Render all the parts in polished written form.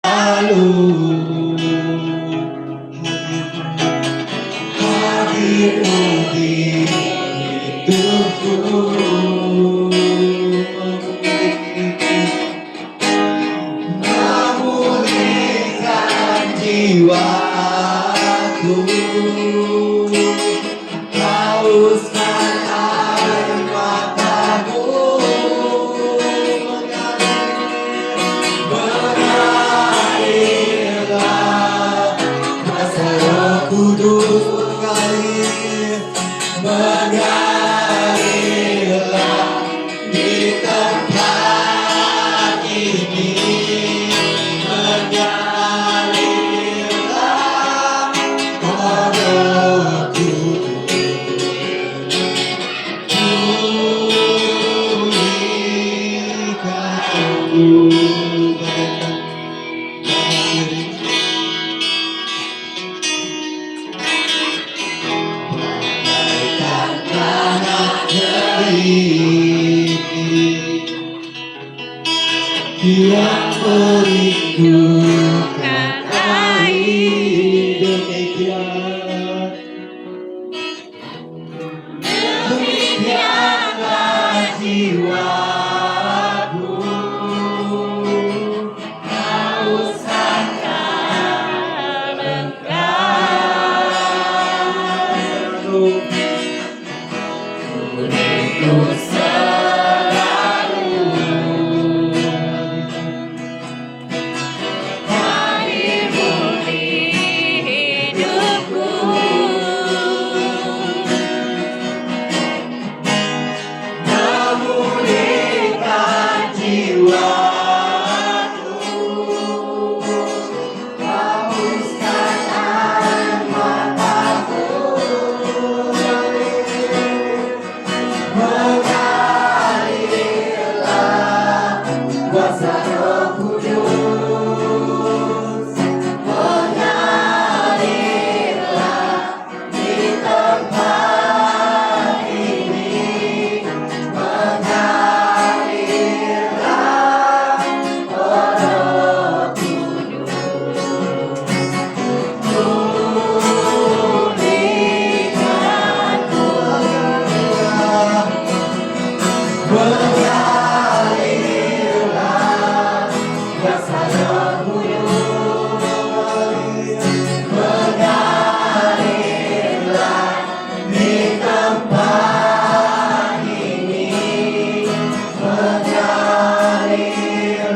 Lalu hadirmu di hidupku, memulihkan jiwaku, hauskan air mataku, mengalirlah kuasa Roh Kudus mengalir, mengalirlah di tempat ini, mengalirlah oh Roh Kudus, pulihkan tubuh bagaikan tanah kering yang merindukan air. Demikian, demikianlah jiwaku, haus akan Engkau, rindu selalu hadirmu di hidupku, memulihkan jiwaku, hauskan air mataku, mengalirlah kuasa Roh Kudus, mengalirlah di tempat ini, mengalirlah oh Roh Kudus, pulihkan mengalirlah kuasa Roh Kudus, mengalirlah di tempat ini,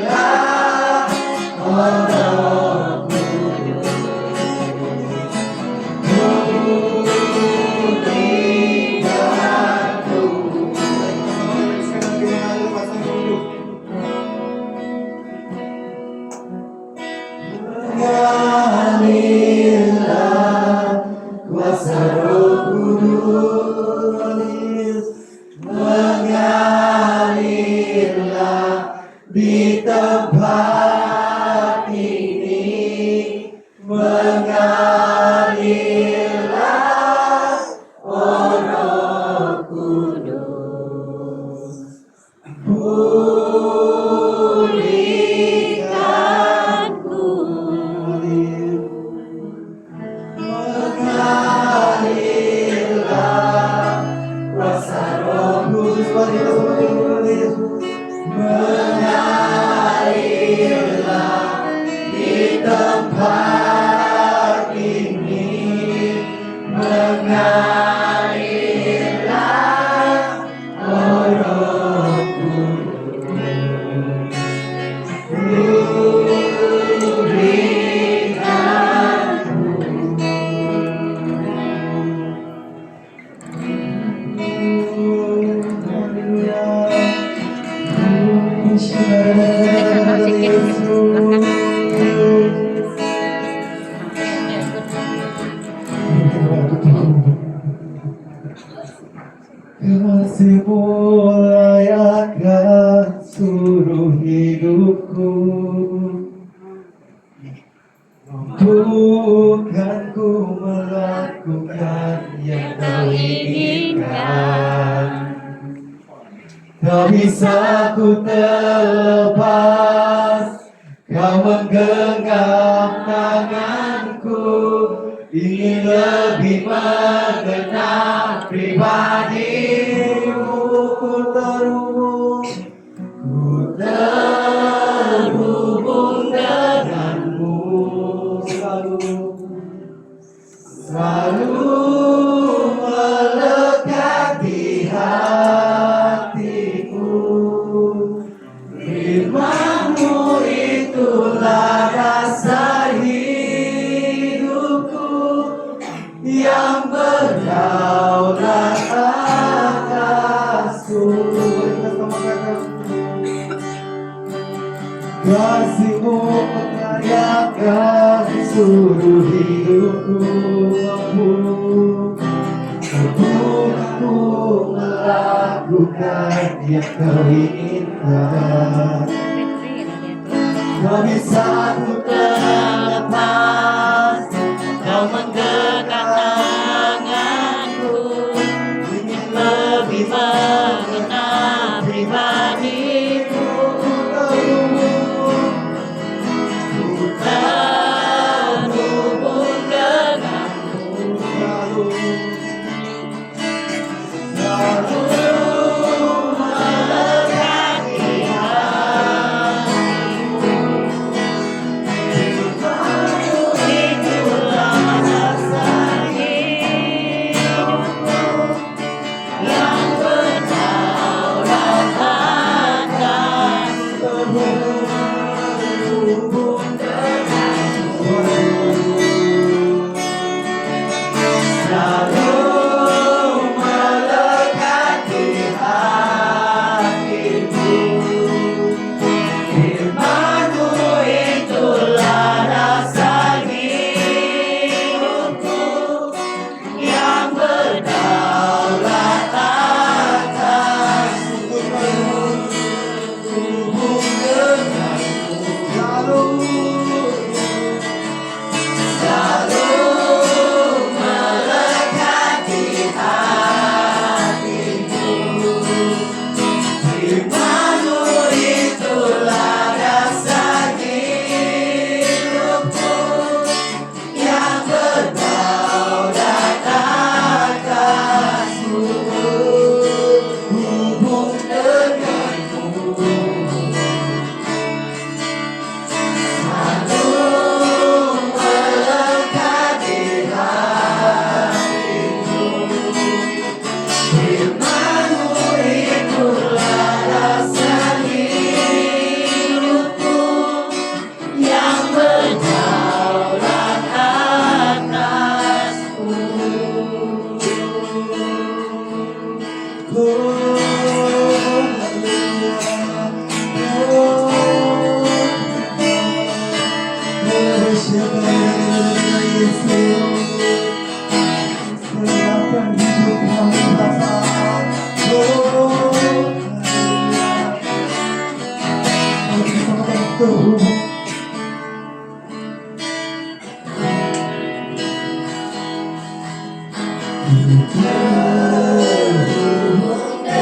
mengalirlah oh Roh Kudus, pulihkan tubuh. Mengalirlah kuasa Roh Kudus, mengalirlah di tempat ini, mengalirlah oh Roh Kudus, pulihkanku, mengalirlah kuasa Roh Kudus, mengalirlah di tempat ini, mengalirlah oh Roh Kudus, kasih-Mu layakan seluruh hidupku, bukan ku melakukan yang Kau inginkan. Tak bisa ku terlepas, Kau menggenggam tanganku, ingin lebih mengenal pribadimu. Ku terhubung denganmu, selalu melekat di hatiku. Firman-Mu itulah rasa hidupku yang berdaulat atasku. Kasih-Mu mengayakan seluruh hidupku. Aku melakukan yang Kau inginkan. Tak bisa ku terlepas, Kau menggenggam tanganku, ingin lebih mengenal pribadimu. Ku terhubung denganmu, selalu melekat di hatimu. Itulah rasa hidupku yang berdaulat atasku. Terhubung denganmu, selalu melekat di hatiku. Firman-Mu itulah rasa hidupku yang berdaulat atasku. Terhubung denganmu, selalu melekat di hatiku. Firman-Mu itulah rasa hidupku yang berdaulat atasku. Hubung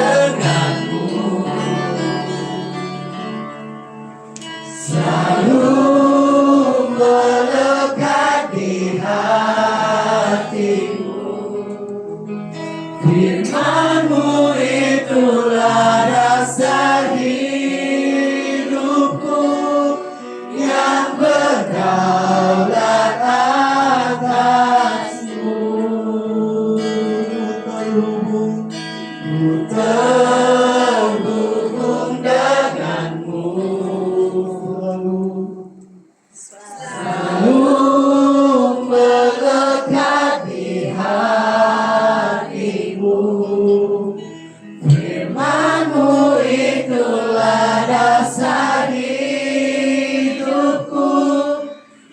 denganmu, selalu melekat di hatiku. Firman-Mu itulah rasa hidupku yang berdaulat atasku. Terhubung denganmu, selalu melekat di hatiku. Firman-Mu itulah rasa hidupku yang berdaulat atasku. Ku terhubung denganmu, selalu melekat di hatimu. Firman-Mu itulah rasa hidupku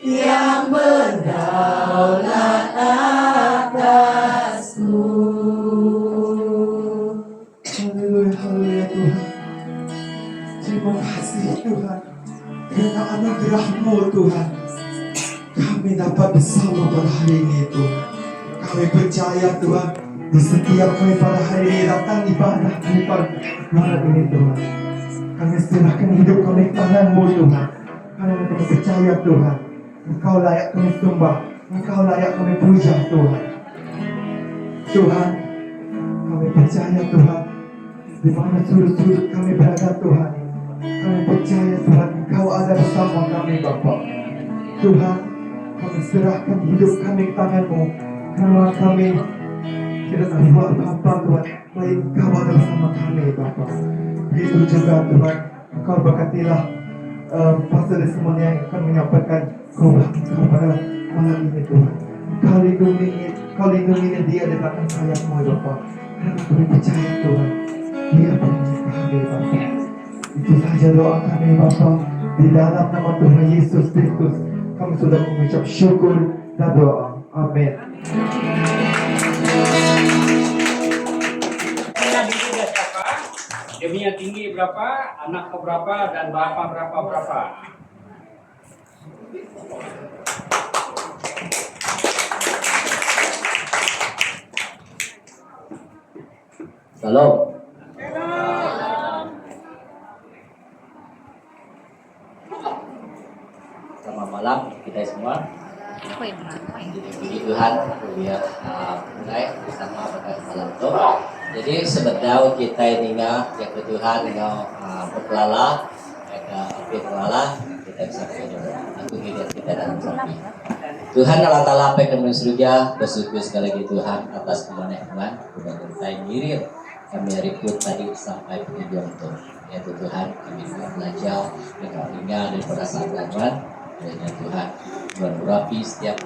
yang berdaulat atasku. Haleluya, haleluya Tuhan. Terima kasih Tuhan, karena anugerah-Mu Tuhan, kami dapat bersama pada hari ini Tuhan. Kami percaya Tuhan, di setiap kami pada hari ini datang ibadah kami pada malam ini Tuhan. Kami serahkan hidup kami ke tangan-Mu Tuhan. Karena kami percaya Tuhan, Engkau layak kami sembah, Engkau layak kami puja Tuhan. Tuhan, kami percaya Tuhan, di mana sudut-sudut kami berada Tuhan, kami percaya Tuhan Engkau ada bersama kami Bapa. Tuhan, kami serahkan hidup kami ke tangan-Mu, karena kami tidak tahu buat apa Tuhan, selain Engkau ada bersama kami Bapa. Begitu juga Tuhan, Engkau berkatilah pastor semuanya yang akan menyampaikan khotbah Engkau pada malam ini Tuhan. Kau lindungi dia di belakang sayap-Mu Bapa. Karena kami percaya Tuhan, Dia penyerta kami Bapa. Itu saja doa kami Bapa. Di dalam nama Tuhan Yesus Kristus, kami sudah mengucap syukur dan doa. Amin. Demi yang tinggi berapa, anak berapa, dan bapak berapa. Salam. Selamat malam kita semua. Puji Tuhan, kuliah mulai bersama pada malam itu. Jadi sebetulnya kita ini yang Tuhan yang berkelala, kita bisa aku hidup kita dalam sapi. Tuhan Allah Ta'ala apa yang surga, bersyukur sekali lagi Tuhan atas kemenangan Tuhan kita ngirim kami ribut tadi sampai penjual itu. Yaitu Tuhan kami belajar dengan ringan daripada saat belajar. Ya Tuhan, berapi setiap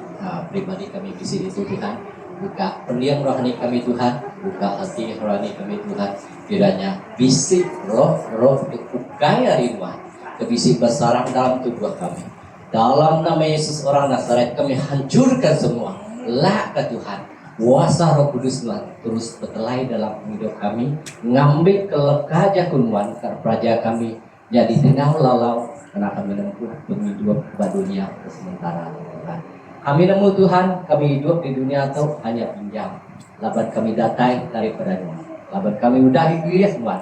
pribadi kami di sini Tuhan. Buka pendiam rohani kami Tuhan, buka hati rohani kami Tuhan. Kiranya bisik roh kekaya rimah, kebisik bersarang dalam tubuh kami. Dalam nama Yesus orang Nazaret kami hancurkan semua. Lah ke Tuhan, kuasa Roh Kudus Tuhan terus bertelai dalam hidup kami, ngambil kelekaja kunuan ke praja kami jadi tengah lalau karena kami menempuh penghidup kepada dunia sementara Tuhan. Kami nemu Tuhan, kami hidup di dunia itu hanya pinjam. Laban kami datang daripada-Nya. Laban kami udahi diri Tuhan.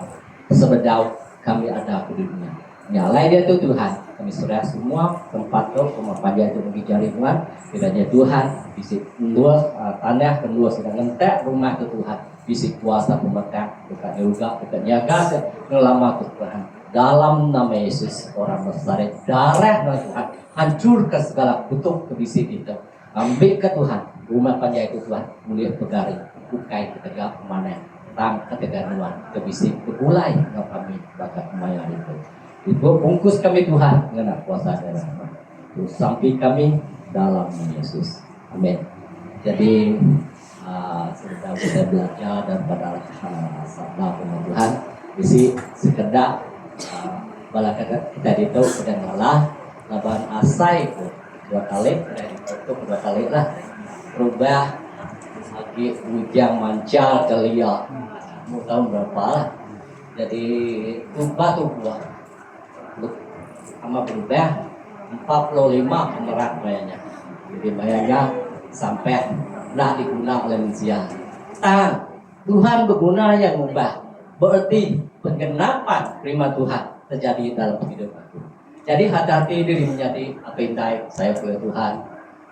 Sebedau kami ada di dunia. Nyalai dia itu Tuhan. Kami sudah semua tempat itu, rumah panjang itu menjadi Tuhan. Tidaknya Tuhan, bisik luas tanah, kedua sedang ngentek rumah itu Tuhan. Bisik kuasa pemegang, dekat juga, dekat nyaga, ngelama Tuhan. Dalam nama Yesus orang Nazaret, darah Tuhan, hancurkan segala kutuk kebisik itu. Ambil ke Tuhan, rumah panjang itu Tuhan, mulia pegari, bukai ketegak mana, tang ketegaruan, kebisik, kebulai, kami bakal kemayang itu. Itu bungkus kami Tuhan dengan kuasa darah. Terus sampai kami dalam Yesus. Amin. Jadi sudah kita belajar daripada sabda Tuhan. Isi sekedar bala kita itu sedang ngalah laban asai itu 2 kali dan itu 2 kali lah berubah lagi hujan mancar celia mau tahun berapa lah jadi tumpah tuh buah sama berubah 45 pemerat bayarnya jadi bayarnya sampai nak digunakan oleh manusia Tuhan berguna yang mengubah berarti penggenapan firman Tuhan terjadi dalam hidup aku. Jadi hati-hati diri menjadi apa yang baik saya punya Tuhan.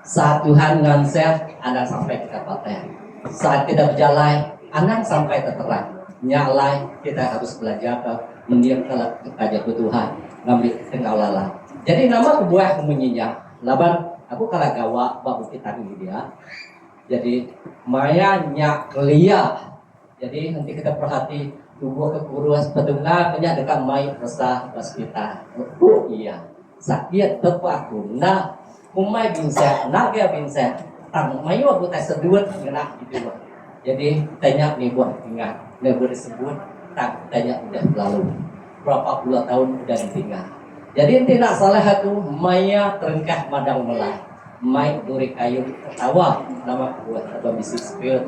Saat Tuhan ngansel, anak sampai kita paten. Saat kita berjalan, anak sampai terterang. Nyalai, kita harus belajar ke mendiam kepada Tuhan. Ngambil tenggalalah. Jadi nama kebuah menyinyah. Laban, aku kalau gawa babu kita ini dia. Jadi maya nyak kelia. Jadi nanti kita perhati tubuh kekuruan petunggal banyak dekat mai resah kita. Oh iya, sakit tepaku. Nah, umai binsa, nak dia binsa. Tang mai waktu tak sedut gerak gitu. Jadi tanya nih buat ingat, nggak boleh sebut. Tak tanya udah lalu. Berapa puluh tahun udah ditinggal. Jadi tidak salah satu maya terengkah madang melai. Mai duri kayu tertawa nama buat atau bisnis spill.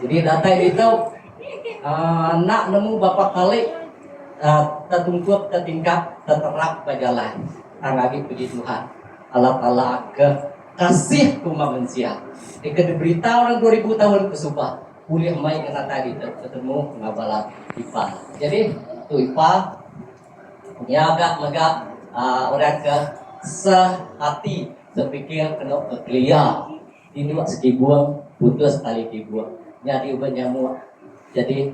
Jadi data itu nak nemu bapak kali tertungkup, tertingkap, terterap ke jalan. Lagi puji Tuhan. Allah ke kasih ku manusia. Dikit berita orang 2000 tahun kesubah. Kuliah main kena tadi ketemu ngabala IPA. Jadi tu IPA nyaga megak orang ke sehati sepikir kena kelia ini wak segi buang putus tali kibuang nyari ubat nyamuk jadi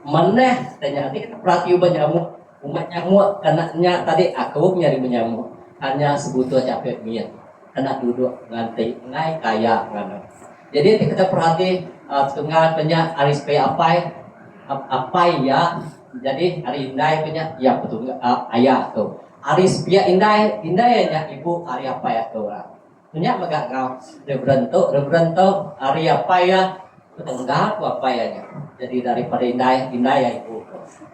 maneh tanya nanti kita perhati ubat nyamuk umat nyamuk karena tadi aku nyari menyamuk hanya sebutuh capek mian kena duduk ngantai ngai kaya ngana jadi kita perhati tengah punya aris pe apa ya jadi hari indai punya ya betul ayah tuh aris pia indai ya ibu hari apa ya tuh punya megak ngau reberentuk hari apa ya enggak apa ya jadi daripada indai ya ibu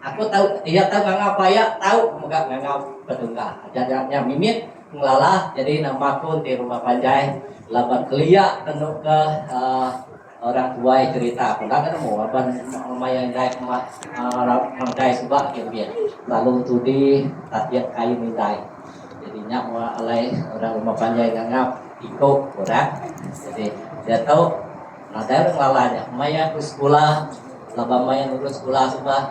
aku tahu dia tahu ngapa ya tahu megak ngau betunggah jadinya mimit ngelalah jadi namaku di rumah panjai laban kelia tenuk ke orang tua cerita aku kan mau apa lumayan dai mangkai subak biar lalu tu di tatiak kayu mintai jadinya mau alai orang rumah panjai ngap ikut orang jadi dia tahu ada orang lalanya maya ke sekolah laba maya lulus sekolah sudah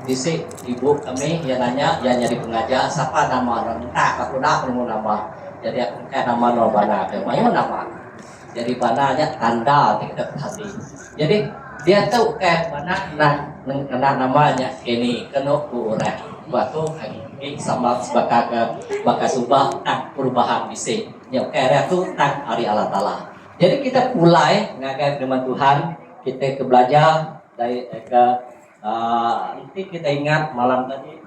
disik ibu kami yang nanya yang nyari pengajar siapa nama entah aku nak mau nama jadi aku kayak nama Nobana maya nama jadi bananya tanda kita hati jadi dia tahu kayak mana namanya ini kena urang batu ini sama sebagai subah tak perubahan bisik yang kayak itu tak hari Allah Ta'ala jadi kita mulai ngagai firman Tuhan kita ke belajar dari nanti kita ingat malam tadi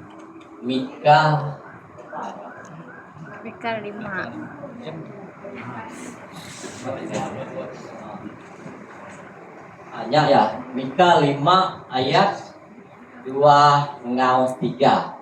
Mika 5 hanya ya Mika 5 ayat 2 ngau 3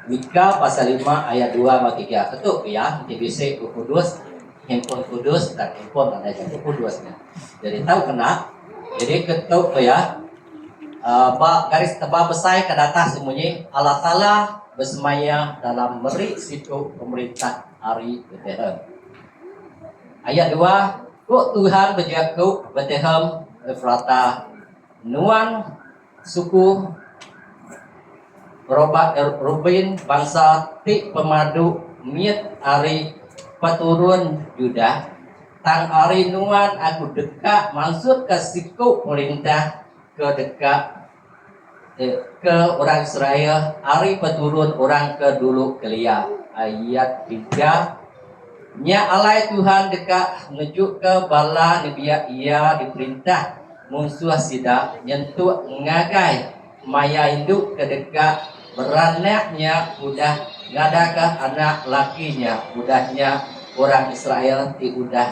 Mika pasal 5 ayat 2 sama 3 ketuk ya DBC Kudus handphone Kudus dan handphone ada juga Kudusnya jadi tahu kena jadi ketuk ya garis tebal besar ke atas semuanya Allah Ta'ala bersemaya dalam meri situ pemerintah hari Bethlehem ayat 2 kok Tuhan berjaku Bethlehem Efrata nuan suku Ruben bangsa ti pemadu miet ari paturun Yuda tang ari nuan aku dekat maksud ke siku perintah ke dekat ke orang Israel ari paturun orang ke dulu kelia ayat 3 nya alai Tuhan dekat menuju ke bala nebia ia diperintah musuh sida nyentuh ngagai maya induk ke dekat beranaknya udah ngadakah anak lakinya udahnya orang Israel udah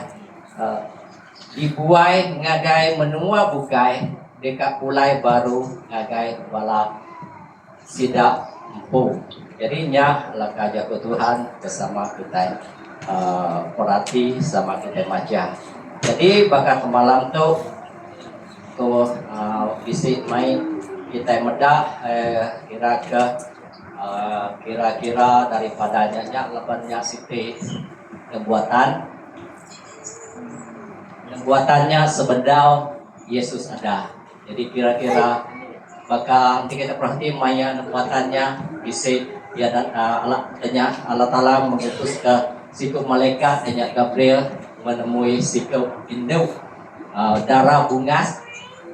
dibuai ngagai menua bukai dekat pulai baru ngagai bala sidak empuk jadinya laka jago Tuhan bersama kita perhati sama kita maca jadi bakal kemalam tuh bisik main kita medak kira-kira daripadanya lebannya siti buatannya sebendau Yesus ada jadi kira-kira bakal nanti kita perhati maya buatannya bisa ya dan Allah Ta'ala mengutus ke siku malaikat dan Gabriel menemui siku induk darah bungas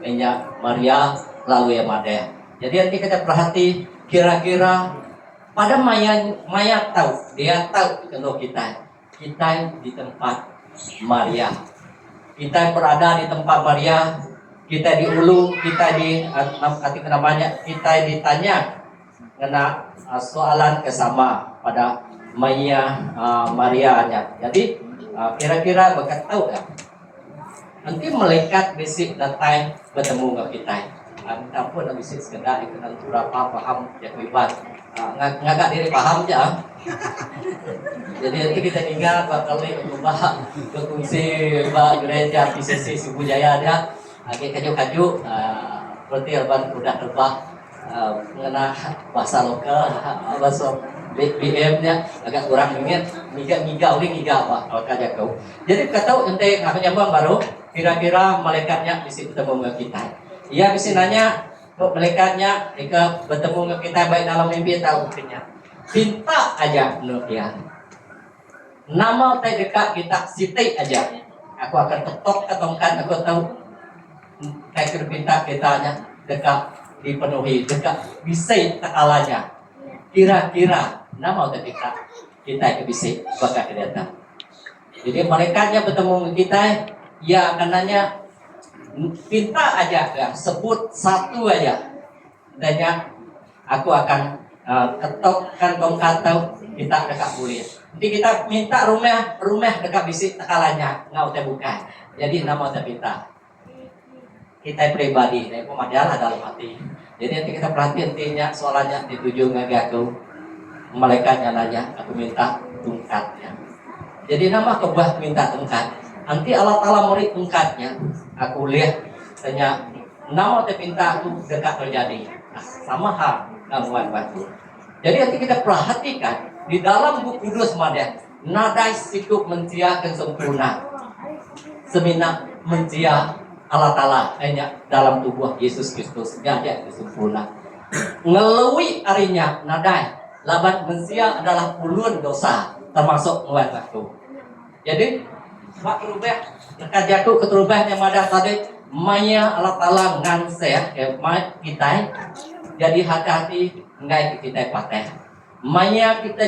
dan Maria lalu yang ada. Jadi nanti kita perhati kira-kira pada Maya tahu dia tahu kalau kita di tempat Maria kita berada di tempat Maria kita di ulu kita di ketika namanya kita ditanya kena soalan kesama pada Maria nya jadi kira-kira bakal tahu ya nanti malaikat besok datang bertemu dengan kita kita pun bisa sekedar ikan berapa paham ya kuibat ngagak diri paham aja jadi nanti kita tinggal bakal berubah ke fungsi gereja PCC Suku Jaya dia lagi kaju berarti alban udah terbah mengenai bahasa lokal bahasa BM nya agak kurang ingin miga apa kalau kaja kau jadi kata ente ngapain nyambang baru kira-kira malaikatnya bisa bertemu dengan kita. Ia bisa nanya malaikatnya jika bertemu dengan kita baik dalam mimpi atau buktinya. Pinta aja menurut dia. Nama teh dekat kita sitik aja. Aku akan ketok ketongkan, aku tahu teh pinta kitanya dekat dipenuhi, dekat bisa takalanya. Kira-kira nama teh dekat kita bisa bakal datang. Jadi malaikatnya bertemu dengan kita, ia akan nanya, pinta aja, ya, sebut satu aja, dan aku akan ketokkan tongkat tahu kita dekat boleh. Jadi kita minta rumah dekat bisik tekalanya, nggak usah buka. Jadi nama usah pinta. Kita pribadi, ini pemadalah dalam hati. Jadi nanti kita perhatian intinya soalnya dituju ngagaku, malaikatnya nanya, aku minta tongkatnya. Jadi nama kebah minta tongkat. Nanti Allah Ta'ala murid tongkatnya. Aku lihat tanya nama terpinta aku dekat terjadi. Nah, sama hal gangguan batu. Jadi nanti kita perhatikan di dalam buku kudus Mada, nadai sikap mencia dan sempurna. Semina mencia Allah Ta'ala hanya dalam tubuh Yesus Kristus gajah sempurna. Ngelui arinya nadai laban mencia adalah puluhan dosa termasuk nguat waktu. Jadi mak rubah dekat jatuh keterubahnya Mada tadi maya Allah Ta'ala nganseh kita. Jadi hati-hati ngai kita pakai. Maya kita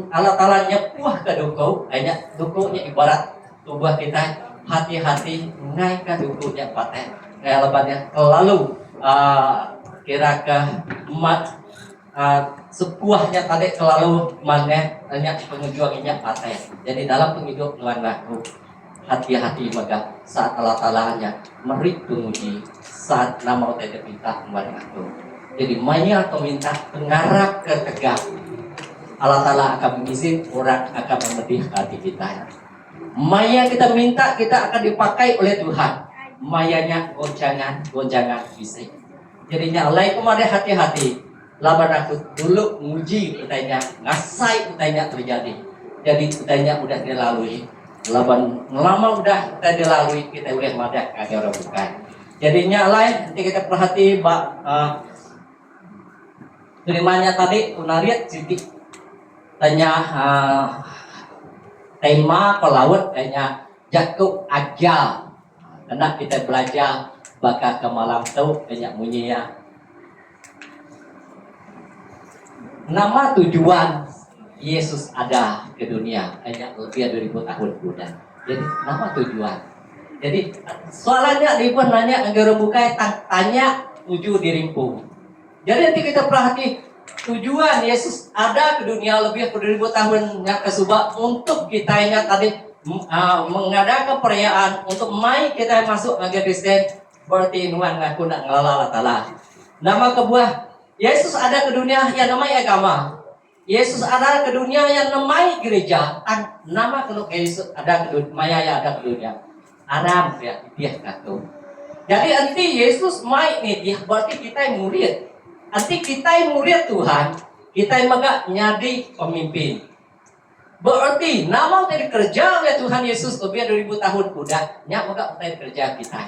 Allah Ta'ala nyepuh ke duku, hanya dukunya ibarat tubuh kita. Hati-hati ngai ke dukunya pakai. Kayak lebatnya lalu kira ke sepuahnya tadi selalu mana hanya pengejuangannya pakai. Jadi dalam penghidup nuan aku hati-hati maka saat Allah Ta'ala-nya merik penguji saat nama utai minta nuan aku. Jadi maya atau minta pengarap ke tegak Allah Ta'ala akan mengizin orang akan memedih hati kita. Maya kita minta kita akan dipakai oleh Tuhan. Mayanya gonjangan bisa. Jadinya alaikum ada hati-hati. Laban aku dulu nguji utainya, ngasai utainya terjadi. Jadi utainya udah dilalui. Laban lama udah kita dilalui, kita udah madak kagak orang bukan. Jadinya lain nanti kita perhati terimanya tadi unariat siti tanya tema pelaut tanya jakuk ajal. Karena kita belajar bakal ke malam tuh banyak munyinya. Nama tujuan Yesus ada ke dunia hanya lebih 2000 tahun sudah. Jadi nama tujuan. Jadi soalnya dia pun nanya agar buka tanya tujuh dirimpu. Jadi nanti kita perhati tujuan Yesus ada ke dunia lebih 2000 tahun yang kesubah untuk kitanya tadi mengadakan perayaan untuk mai kita masuk ke Kristen berarti nuan ngaku nak ngelala Allah. Nama kebuah Yesus ada ke dunia yang namanya agama. Yesus ada ke dunia yang namanya gereja. Nama kalau Yesus ada ke dunia, Maya yang ada ke dunia. Aram ya dia kata. Jadi nanti Yesus mai nih dia berarti kita yang murid. Nanti kita yang murid Tuhan, kita yang megak nyadi pemimpin. Berarti nama tadi kerja oleh Tuhan Yesus lebih 2000 tahun udah nyak megak tadi kerja kita.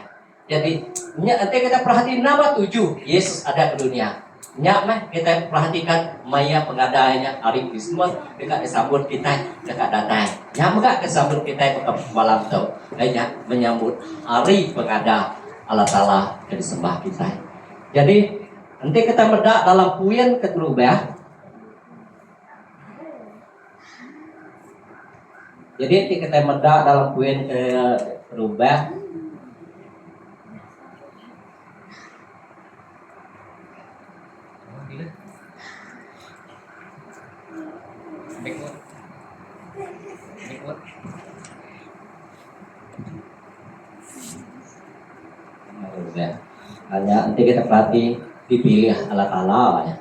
Jadi nanti kita perhati nama 7 Yesus ada ke dunia. Nyak mah kita perhatikan maya pengadainya hari Kristus dekat disambut kita dekat datang. Nyak enggak kesambut kita ke malam tu. Hanya menyambut hari pengada Allah Ta'ala ke disembah kita. Jadi nanti kita medak dalam puyen keterubah. Jadi nanti kita medak dalam puyen keterubah. Hanya nanti kita perhati dipilih Allah Ta'ala ya.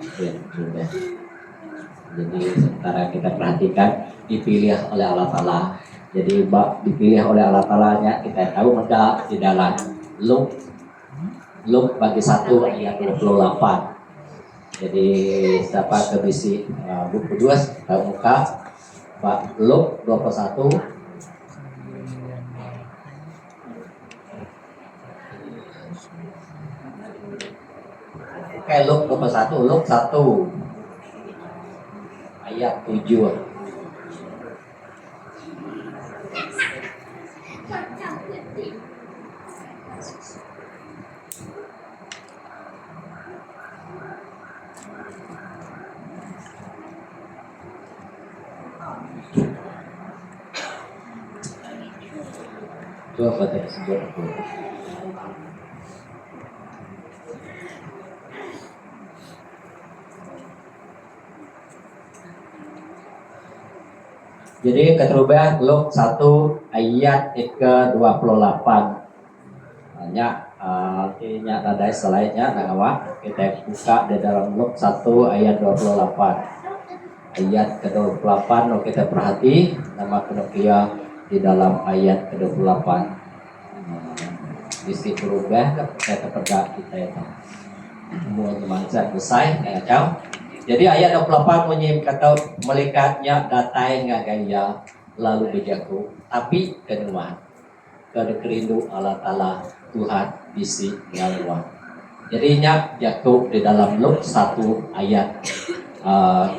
Jadi sementara kita perhatikan dipilih oleh Allah Ta'ala. Jadi dipilih oleh Allah Ta'ala nya kita tahu ada di dalam Luk bagi 1 ayat 28. Jadi siapa kebisi buku 2 tahu muka Pak Luk 21 Oke, Luk 21, Luk 1 ayat 7. Coba baca sebut. Jadi keterubah Luk 1 ayat ke-28. Banyak artinya ada selainnya nagawa kita buka di dalam Luk 1 ayat 28. Ayat ke-28 kita perhati nama kenukia di dalam ayat ke-28. Di situ berubah kita perdak kita itu. Semua teman-teman selesai ya kau. Jadi ayat 28 bunyi kata malaikatnya datai ngagaya lalu bejaku tapi kedua kada kerindu Allah Ta'ala Tuhan bisi ngaluan. Jadi nya Yakub di dalam Luk 1 ayat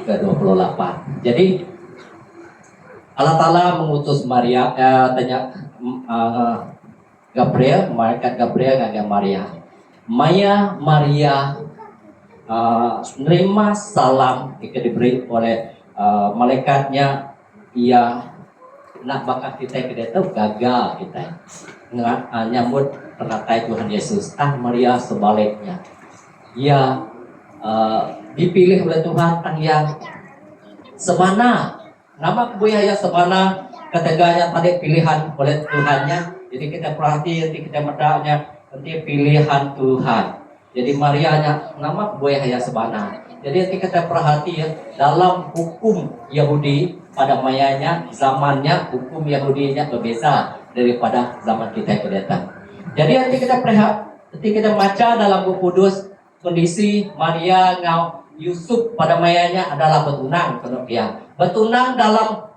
ke-28. Jadi Allah Ta'ala mengutus Maria Gabriel, malaikat Gabriel ngagaya Maria menerima salam yang diberi oleh malaikatnya. Ia nak bakal kita tahu gagal kita nyambut penatai Tuhan Yesus. Maria sebaliknya, ia dipilih oleh Tuhan yang sebana nama kebuaya sebana keteganya tadi pilihan oleh Tuhannya. Jadi kita perhati nanti kita medaknya nanti pilihan Tuhan. Jadi Marianya nama buaya haya sebana. Jadi kita perhati ya dalam hukum Yahudi pada mayanya zamannya hukum Yahudinya berbeza daripada zaman kita yang datang. Jadi nanti kita nanti kita baca dalam buku Kudus kondisi Maria ngau Yusuf pada mayanya adalah betunang ya. Betunang dalam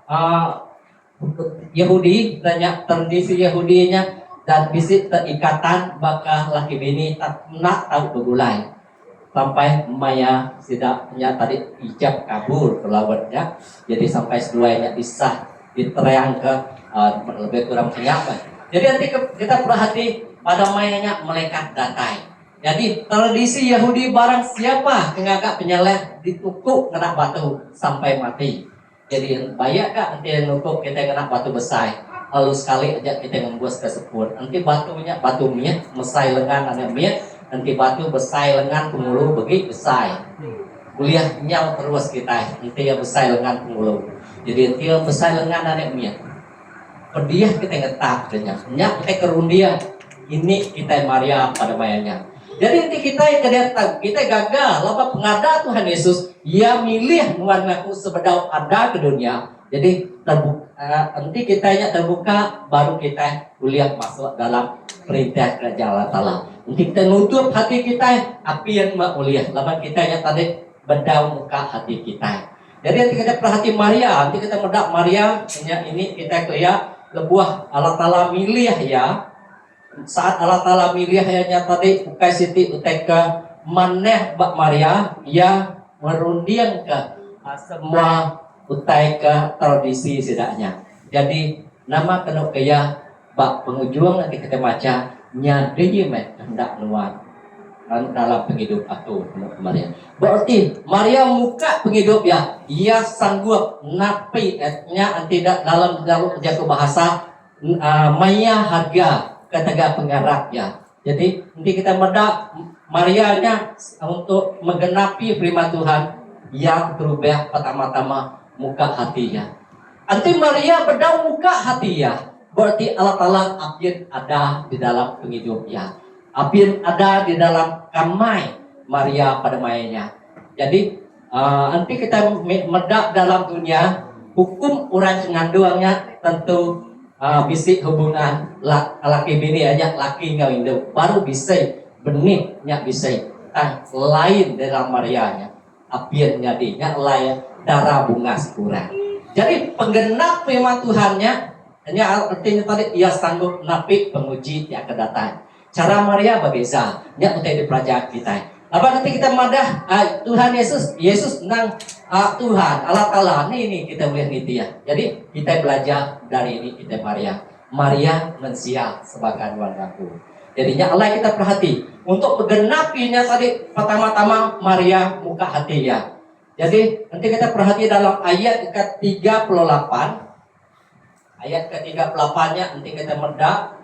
Yahudi tanya tradisi Yahudinya dan bisik terikatan bakal laki bini tak nak tahu begulai sampai Maya sidaknya tadi ijab kabul kelawatnya. Jadi sampai seduanya bisa diterang ke lebih kurang kenyaman. Jadi nanti kita perhati pada mayanya malaikat datai. Jadi tradisi Yahudi barang siapa ngagak penyeleh ditukuk kena batu sampai mati. Jadi banyak kak nanti yang nukuk kita kena batu besar. Lalu sekali aja kita membuat keseput. Nanti batu miet mesai lengan anak miet. Nanti batu besai lengan pemulu begi besai. Kuliah nyau terus kita. Nanti ya besai lengan pemulu. Jadi nanti yang besai lengan anak miet. Pediah kita ngetap dengan nyak kita kerundia. Ini kita Maria pada mayanya. Jadi nanti kita yang kedatang kita gagal. Lapa pengada Tuhan Yesus. Ia milih mengaku sebedau ada ke dunia. Jadi nanti kitanya terbuka baru kita kuliah masuk dalam perintah kerajaan Allah Ta'ala. Nanti kita nutup hati kita api yang kuliah. Lawan kitanya tadi bedau muka hati kita. Jadi nanti kita perhati Maria. Nanti kita medak Maria. Ini kita lihat lebuah Allah Ta'ala milih ya. Saat Allah Ta'ala milih hanya tadi bukai siti uteka maneh bak Maria. Ia merunding ke semua utai ke tradisi setidaknya. Jadi nama kena kaya bak pengujuang nanti kita baca nyadri met hendak nuan dalam penghidup atau Maria. Berarti Maria muka penghidup ya. Ia sanggup napi etnya tidak dalam jatuh bahasa maya harga ketiga penggerak ya. Jadi nanti kita medak Marianya untuk menggenapi firman Tuhan yang berubah pertama-tama muka hatinya. Nanti Maria bedau muka hatinya. Berarti Allah Ta'ala apin ada di dalam penghidupnya. Apin ada di dalam kamai Maria pada mayanya. Jadi nanti kita medak dalam dunia hukum orang senganduangnya tentu bisik hubungan laki bini aja laki ngawin baru bisa benihnya bisa lain dalam Marianya. Apin nyadinya lain darah bunga kurang. Jadi penggenap firman Tuhannya hanya artinya tadi ia sanggup napi penguji yang kedatang. cara Maria berbeza. Nya utai dipelajari kita. Apa nanti kita madah Tuhan Yesus nang Tuhan Allah Taala ini kita melihat itu ya. Jadi kita belajar dari ini kita Maria mensia sebagai wargaku. Jadinya Allah kita perhati untuk menggenapinya tadi pertama-tama Maria muka hati ya. Jadi nanti kita perhati dalam ayat ke-38. Ayat ke-38-nya nanti kita medak.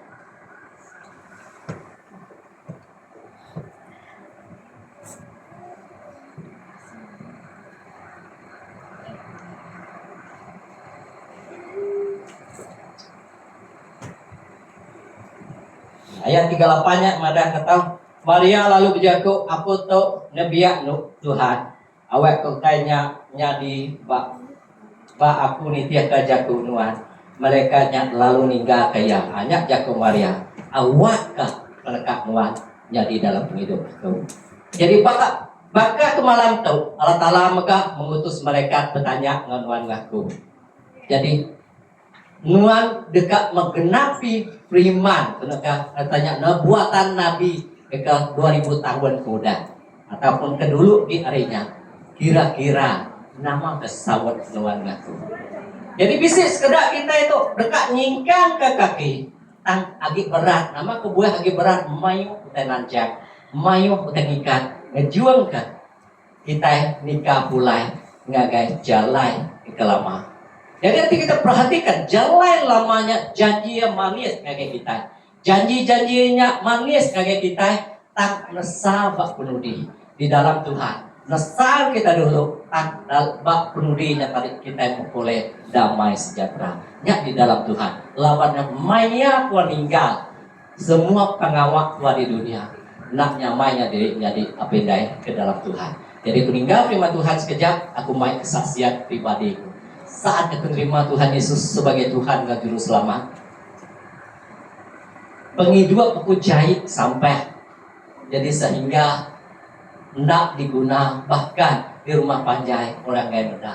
Ayat 38-nya madah kata Maria lalu berjaku aku tu nebiak Tuhan awak kutanya nyadi ba aku ni tiak kajaku nuan mereka nyak lalu ninggal kaya hanya jaku Maria awak ka pelekak nuan jadi dalam hidup tu. Jadi baka ke malam tu Allah Taala maka mengutus mereka bertanya nuan ngaku. Jadi nuan dekat menggenapi firman katanya nubuatan nabi dekat 2000 tahun kuda ataupun kedulu di harinya kira-kira nama kesawat nuan ngaku. Jadi bisik sekedar kita itu dekat nyingkang ke kaki tang agi berat nama kebuah agi berat mayu utai nancak mayu utai ngikat ngejuang ke kita nikah pulai ngagai jalai ke lama. Jadi nanti kita perhatikan jalan lamanya janji yang manis kayak kita. Janji-janjinya manis kayak kita tak nesa bak penudi di dalam Tuhan. Nesa kita dulu tak bak penudinya tadi kita memperoleh damai sejahtera. Nya di dalam Tuhan. Lawannya maya pun meninggal. Semua pengawak tua di dunia. Naknya maya dirinya di apendai ke dalam Tuhan. Jadi peninggal firman Tuhan sekejap aku main kesaksian pribadiku. Saat aku terima Tuhan Yesus sebagai Tuhan dan Juru Selamat, pengidua aku jahit sampai jadi sehingga nak diguna bahkan di rumah panjai orang gaya muda.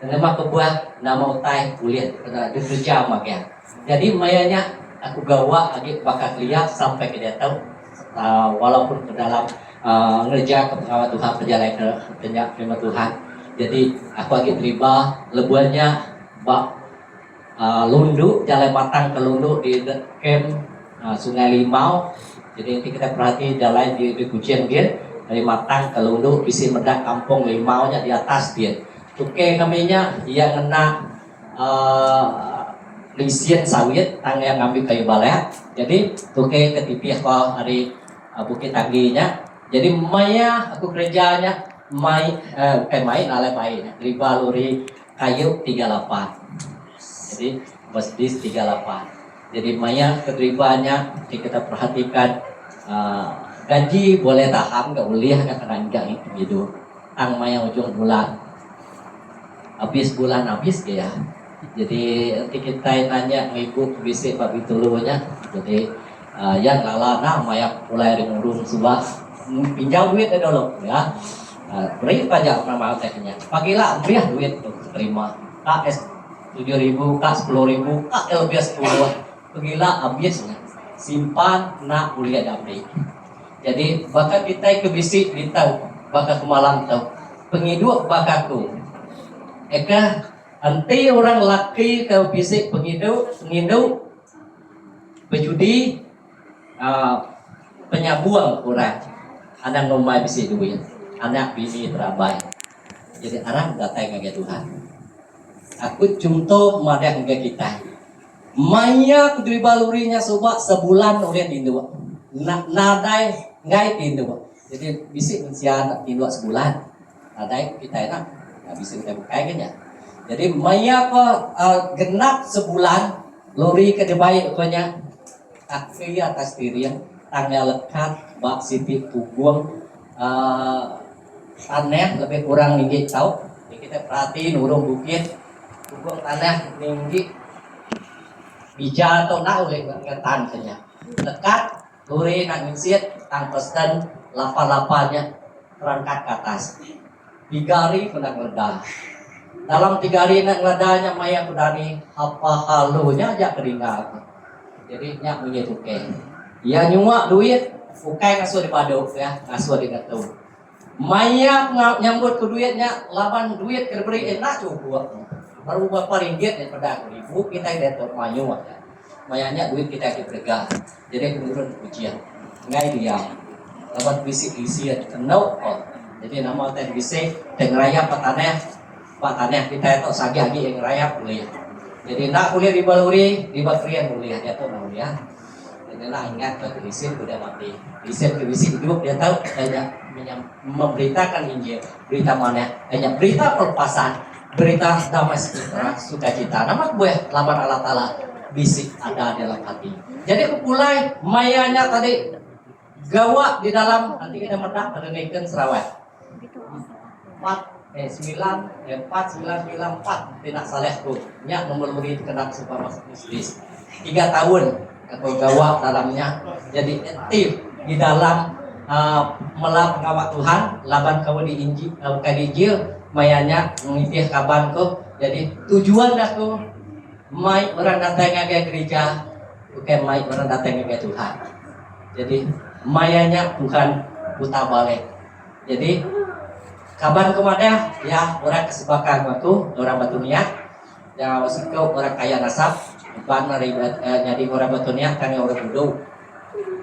Nama kebuah nama utai kuliah bekerja makan. Jadi mayanya aku gawa lagi bakat lihat sampai ke dia tahu walaupun ke dalam ngerja ke Tuhan perjalanan ke firman Tuhan. Jadi aku lagi terima lebuannya bak lundu jalan matang ke lundu di camp Sungai Limau. Jadi nanti kita perhati jalan di Kucing dia dari matang ke lundu isi medak kampung Limaunya di atas dia. Tuke kaminya dia ngena lisian sawit tang yang ngambil kayu balai. Jadi tuke ketipih kau hari Bukit Tangginya. Jadi maya aku kerjanya main alai main riba luri kayu 38. Jadi masjid 38. Jadi maya keteribanya kita perhatikan gaji boleh tahan nggak boleh karena enggak gitu. Tang maya ujung bulan habis ya. Jadi nanti kita nanya ibu bisa pak bitulunya. Jadi yang lalana maya mulai ngurung subah pinjam duit dulu ya. Beri pajak nama teknya. Pagilah beriah duit tuh terima. KS 7.000, K 10.000, K LBS 10. Pagilah habisnya. Simpan nak kuliah damai. Jadi bakal kita kebisik di tahu, bakal kemalam tahu. Pengiduk bakaku. Eka anti orang laki ke bisik pengiduk berjudi penyabuang kurang. Anak ngomai bisik duit. Anak bini terabai. Jadi arah datang ke Tuhan. Aku contoh madah ke kita. Maya kudri balurinya sobat sebulan udah tindu. Nadai ngai tindu. Jadi bisik mensian tindu sebulan. Nadai kita enak. Nggak bisa kita buka kan ya. Jadi maya kok genap sebulan lori ke debai pokoknya. Kaki atas tirian tanggal lekat bak siti tubuang tanah lebih kurang tinggi tahu. Jadi kita perhatiin urung bukit tubuang tanah tinggi bija atau nak oleh ngetan saja lekat luri nak ngisiat tangkestan lapa-lapanya terangkat ke atas 3 hari kena ngeledah dalam 3 hari nak ngeledahnya maya kudani apa halunya aja keringat jadi nyak menyatukan Ya nyuak duit, ukai ngasuh di padok ya, ngasuh di ngetung. Maya nyambut ke duitnya, laban duit kerberi enak coba. Baru berapa ringgit daripada ribu kita detok mayu ya. Mayanya duit kita dipergah. Jadi menurun ujian. Ngai dia. Laban bisik-bisik kenau kok. Jadi nama teh bisik teh ngerayap pataneh kita itu sagi-agi yang ngerayap kuliah. Jadi nak kuliah di Baluri, di Bakrian kuliah dia tuh kuliah. Jadi lah ingat ke bisik udah mati. Bisik ke bisik hidup dia tahu hanya memberitakan Injil, berita mana? Hanya berita perpasan, berita damai sejahtera, sukacita. Nama gue laban Allah Ta'ala bisik ada dalam hati. Jadi kepulai mayanya tadi gawak di dalam nanti kita medak menunaikan serawat 4 tidak salehku nya nomor murid kena supaya masuk muslis 3 tahun atau gawak dalamnya jadi aktif di dalam melap ngawak Tuhan laban kau di Injil mayanya mengitih kabanku jadi tujuan aku mai orang datang ke gereja bukan mai orang datang ke Tuhan jadi mayanya Tuhan putar balik jadi kaban kemana ya orang kesebakan waktu orang batunya ya wasikau orang kaya nasab ban jadi orang batunya kan orang bodoh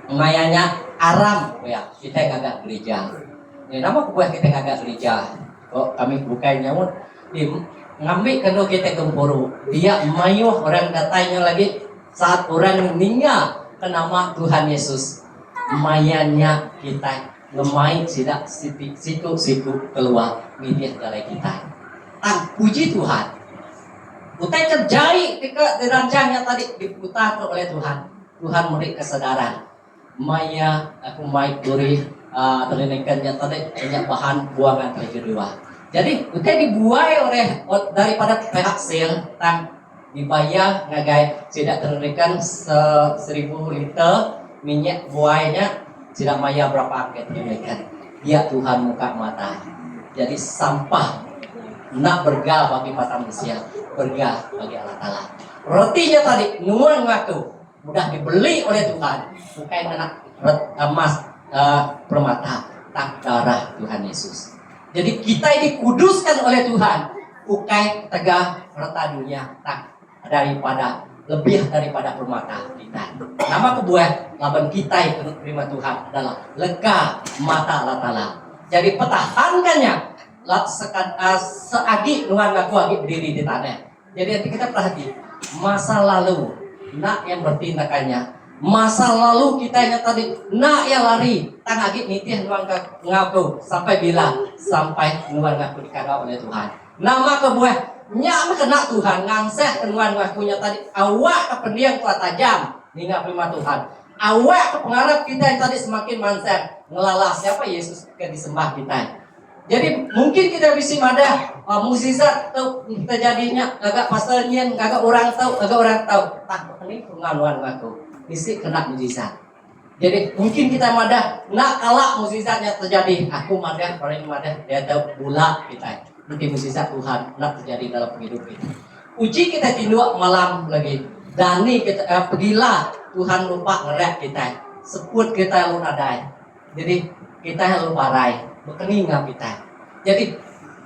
mayanya aram ya kita ngagak gereja ini nama buah kita ngagak gereja kok kami bukannya pun ngambil kena kita gempuru dia mayuh orang datanya lagi saat orang meninggal ke nama Tuhan Yesus mayanya kita ngemai sidak siku keluar media dari kita puji Tuhan utai terjadi ketika dirancangnya tadi diputar oleh Tuhan beri kesadaran maya aku mai duri terlinengkannya tadi banyak bahan buangan kedua jadi utai dibuai oleh daripada pihak sel tang dibayar ngagai tidak terlinengkan 1000 liter minyak buainya tidak maya berapa angket demikian dia Tuhan muka mata jadi sampah nak bergah bagi mata manusia bergah bagi Allah Ta'ala rotinya tadi nuan ngaku mudah dibeli oleh Tuhan bukan anak emas permata tak darah Tuhan Yesus jadi kita dikuduskan oleh Tuhan bukan tegah rata dunia tak daripada lebih daripada permata kita. Nama kebuah laban kita yang terima Tuhan adalah lega mata Allah Ta'ala. Jadi pertahankannya seagi nuan ngaku lagi berdiri di tanah. Jadi nanti kita perhati masa lalu nak yang bertindakannya masa lalu kita yang tadi nak yang lari tang agi nitih nuan ngaku sampai bila sampai nuan ngaku dikagak oleh Tuhan. Nama kebuah nya kena Tuhan ngangseh kenuan ngakunya tadi awak ke pendiam kuat tajam hingga prima Tuhan awak ke pengarap kita yang tadi semakin manser ngelalah siapa Yesus ke disembah kita jadi mungkin kita bisa ada mukjizat atau kita jadinya agak pastelnya agak orang tahu tak ini pengaluan ngaku bisa kena mukjizat jadi mungkin kita madah nak kalah mukjizatnya terjadi aku madah paling madah dia tahu bulat kita nanti mukjizat Tuhan nak terjadi dalam hidup kita. Uji kita tinduk malam lagi. Dani kita pergilah Tuhan lupa ngerek kita. Seput kita lu nadai. Jadi kita lupa rai. Berkening kita. Jadi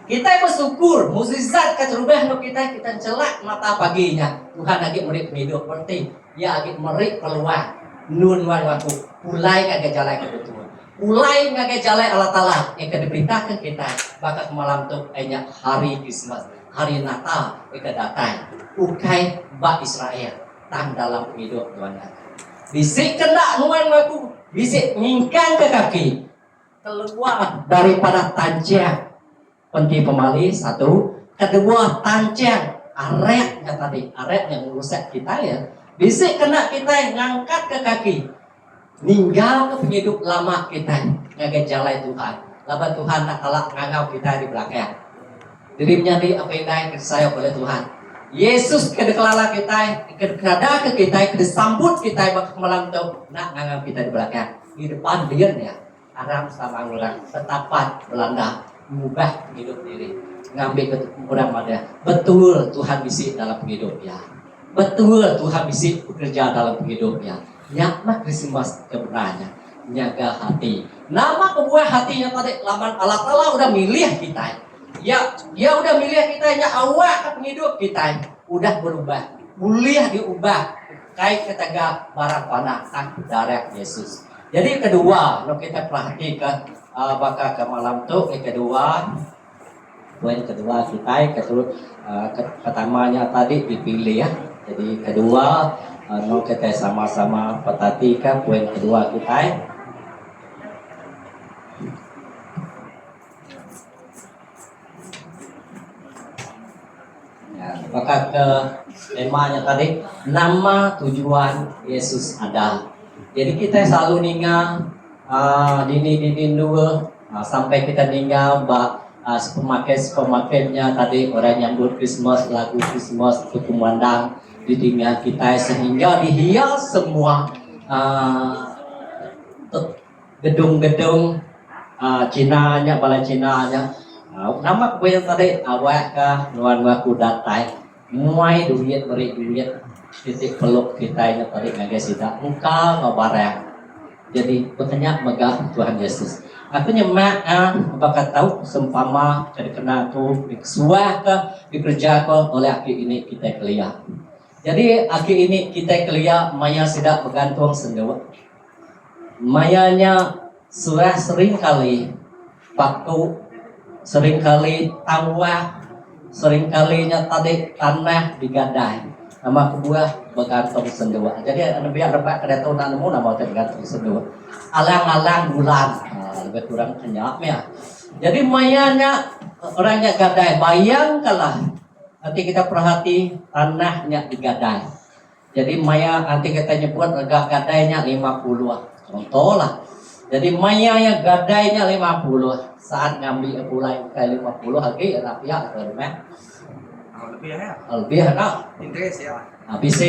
kita bersyukur mukjizat kecerubah kita celak mata paginya. Tuhan lagi merik hidup penting. Ya lagi merik keluar. Nun wan waktu. Mulai kagak jalan kebetulan. Mulai ngagai jalan Allah Ta'ala yang diberitakan kita bakal malam tuh hanya hari Krismas hari Natal yang datang ukai bak Israel tang dalam hidup Tuhan bisik kena nuan ngaku bisik nyingkang ke kaki keluar daripada tancang penting pemali satu kedua tancang aretnya tadi aret yang merusak kita ya bisik kena kita yang ngangkat ke kaki ninggal ke penghidup lama kita ngagai jalan Tuhan laban Tuhan tak kalah ngangau kita di belakang jadi menjadi apa yang naik saya oleh Tuhan Yesus kedeklala kita kedekada ke kita kedesambut kita bakal malam tuh nak ngangau kita di belakang di depan dia ya Aram sama orang setapat Belanda mengubah hidup diri ngambil ke orang pada betul Tuhan bisi dalam hidup ya betul Tuhan bisi bekerja dalam hidup ya Nyakna Krismas kebenarnya nyaga hati. Nama kebuah hatinya tadi laman Allah Ta'ala udah milih kita. Ya, dia udah milih kita nya awak penghidup kita. Udah berubah. Mulia diubah. Kayak ketaga barang panakan darah Yesus. Jadi kedua, kalau kita perhatikan bakal ke malam tuh kedua, poin kedua kita pertamanya tadi dipilih ya. Jadi kedua, kita sama-sama perhatikan poin kedua kita. Maka ke temanya tadi nama tujuan Yesus ada. Jadi kita selalu ningal dini dua sampai kita ningal pemakai-pemakainya tadi orang nyambut Christmas, lagu Christmas itu kumandang di tinggal kita sehingga dihias semua gedung-gedung Cina-nya, balai Cina-nya. Nama kue tadi awak kah nuan waku datai muai duit beri duit titik peluk kita ini tadi ngagai sida muka ngabarang. Jadi bertanya megah Tuhan Yesus. Aku nyemak bakat tahu sempama jadi kena tu dikesuah ke dikerja ke oleh aki ini kita kelia. Jadi aki ini kita kelia maya sida bergantung sendawa. Mayanya sudah sering kali waktu sering kali tawah, sering kalinya tadi tanah digadai, nama kebuah bergantung sendua. Jadi biar rebak kedatunan nemu nama bergantung sendua. Alang-alang bulan, lebih kurang kenyap ya. Jadi mayanya orangnya gadai, bayangkanlah. Nanti kita perhati tanahnya digadai. Jadi maya nanti kita nyebut harga gadainya 50. Contoh lah. Jadi mayanya gadainya 50. Saat ngambil pulai kayak 50 lagi rapiah atau gimana? Lebih ya. Lebih nak. Interest ya. Habis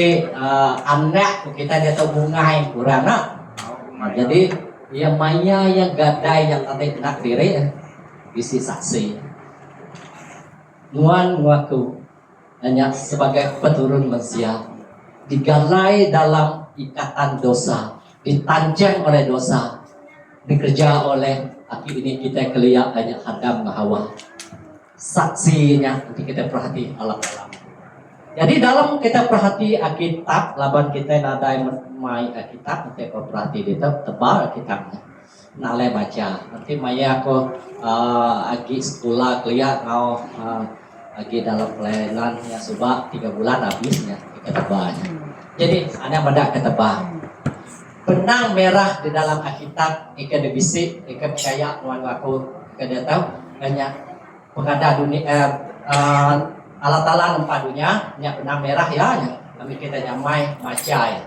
anak kita dia tahu bungai kurang nak. Jadi ya maya yang gadai yang tadi nak diri isi saksi. Nuan ngaku hanya sebagai peturun manusia digalai dalam ikatan dosa, ditancap oleh dosa, dikerja oleh aki ini kita kelihatan hanya Adam Hawa. Saksinya nanti kita perhati alam-alam. Jadi dalam kita perhati Alkitab, laban kita nadai mai Alkitab, nanti kau perhati dia tebal Alkitabnya. Nalai baca. Nanti maya aku agi sekolah kelihatan kau agi dalam pelayanan yang subah 3 bulan habisnya kita tebalnya. Jadi ada pada ketebal. Benang merah di dalam Alkitab, ikan debisik, ikan percaya, nuan aku, ikan dia tahu, hanya pengada dunia, alat-alat nampak dunia, nya benang merah ya, nya kami kita nyamai macai,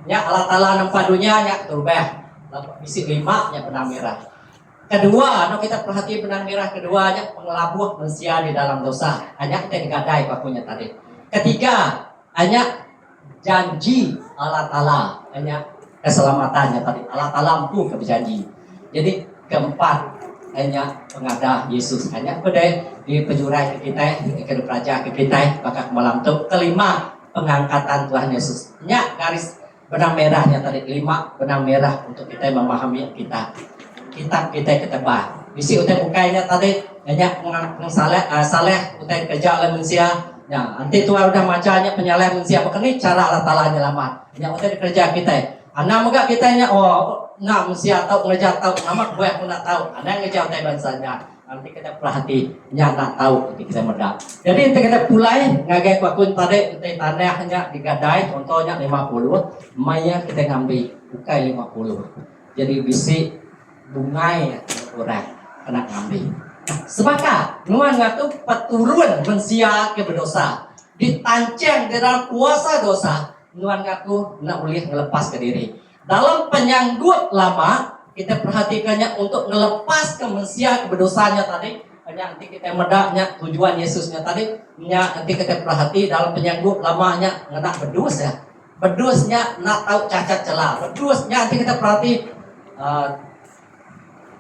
nya alat-alat nampak dunia, nya turbah, bisik 5, nya benang merah. Kedua, no kita perhati benang merah keduanya pengelabuh manusia di dalam dosa, hanya kita digadai pakunya tadi. Ketiga, hanya janji alat-alat, hanya keselamatannya tadi Allah Ta'ala berjanji. Jadi keempat hanya pengada Yesus hanya pada di penjurai ke kita, ke raja ke kita, maka malam itu kelima pengangkatan Tuhan Yesus. Nya garis benang merahnya tadi 5 benang merah untuk kita memahami kita. Kitab kita ketebak. Bisi utai bukainya tadi hanya saleh utai kerja oleh manusia. Ya, nanti Tuhan udah macanya penyaleh manusia. Begini cara Allah Ta'ala nyelamat. Hanya utai kerja kita. Anak muka kita nya nak mesti tahu ngejar tahu nama gue pun nak tahu anak ngejar tahu bansanya nanti kita perhati nya nak tahu nanti kita medak. Jadi nanti kita pulai ngagai kuakun tadi nanti tanahnya digadai contohnya 50 maya kita ngambil bukai 50 jadi bisi bungai orang kena ngambil sepakat nuan ngatu peturun mensia ke berdosa ditanceng di dalam kuasa dosa nuan ngaku nak boleh ngelepas ke diri. Dalam penyanggut lama kita perhatikannya untuk ngelepas ke manusia ke berdosanya tadi. Hanya nanti kita medaknya tujuan Yesusnya tadi. Nanti kita perhati dalam penyanggut lamanya ngenak berdus ya. Berdusnya nak tahu cacat celah. Berdusnya nanti kita perhati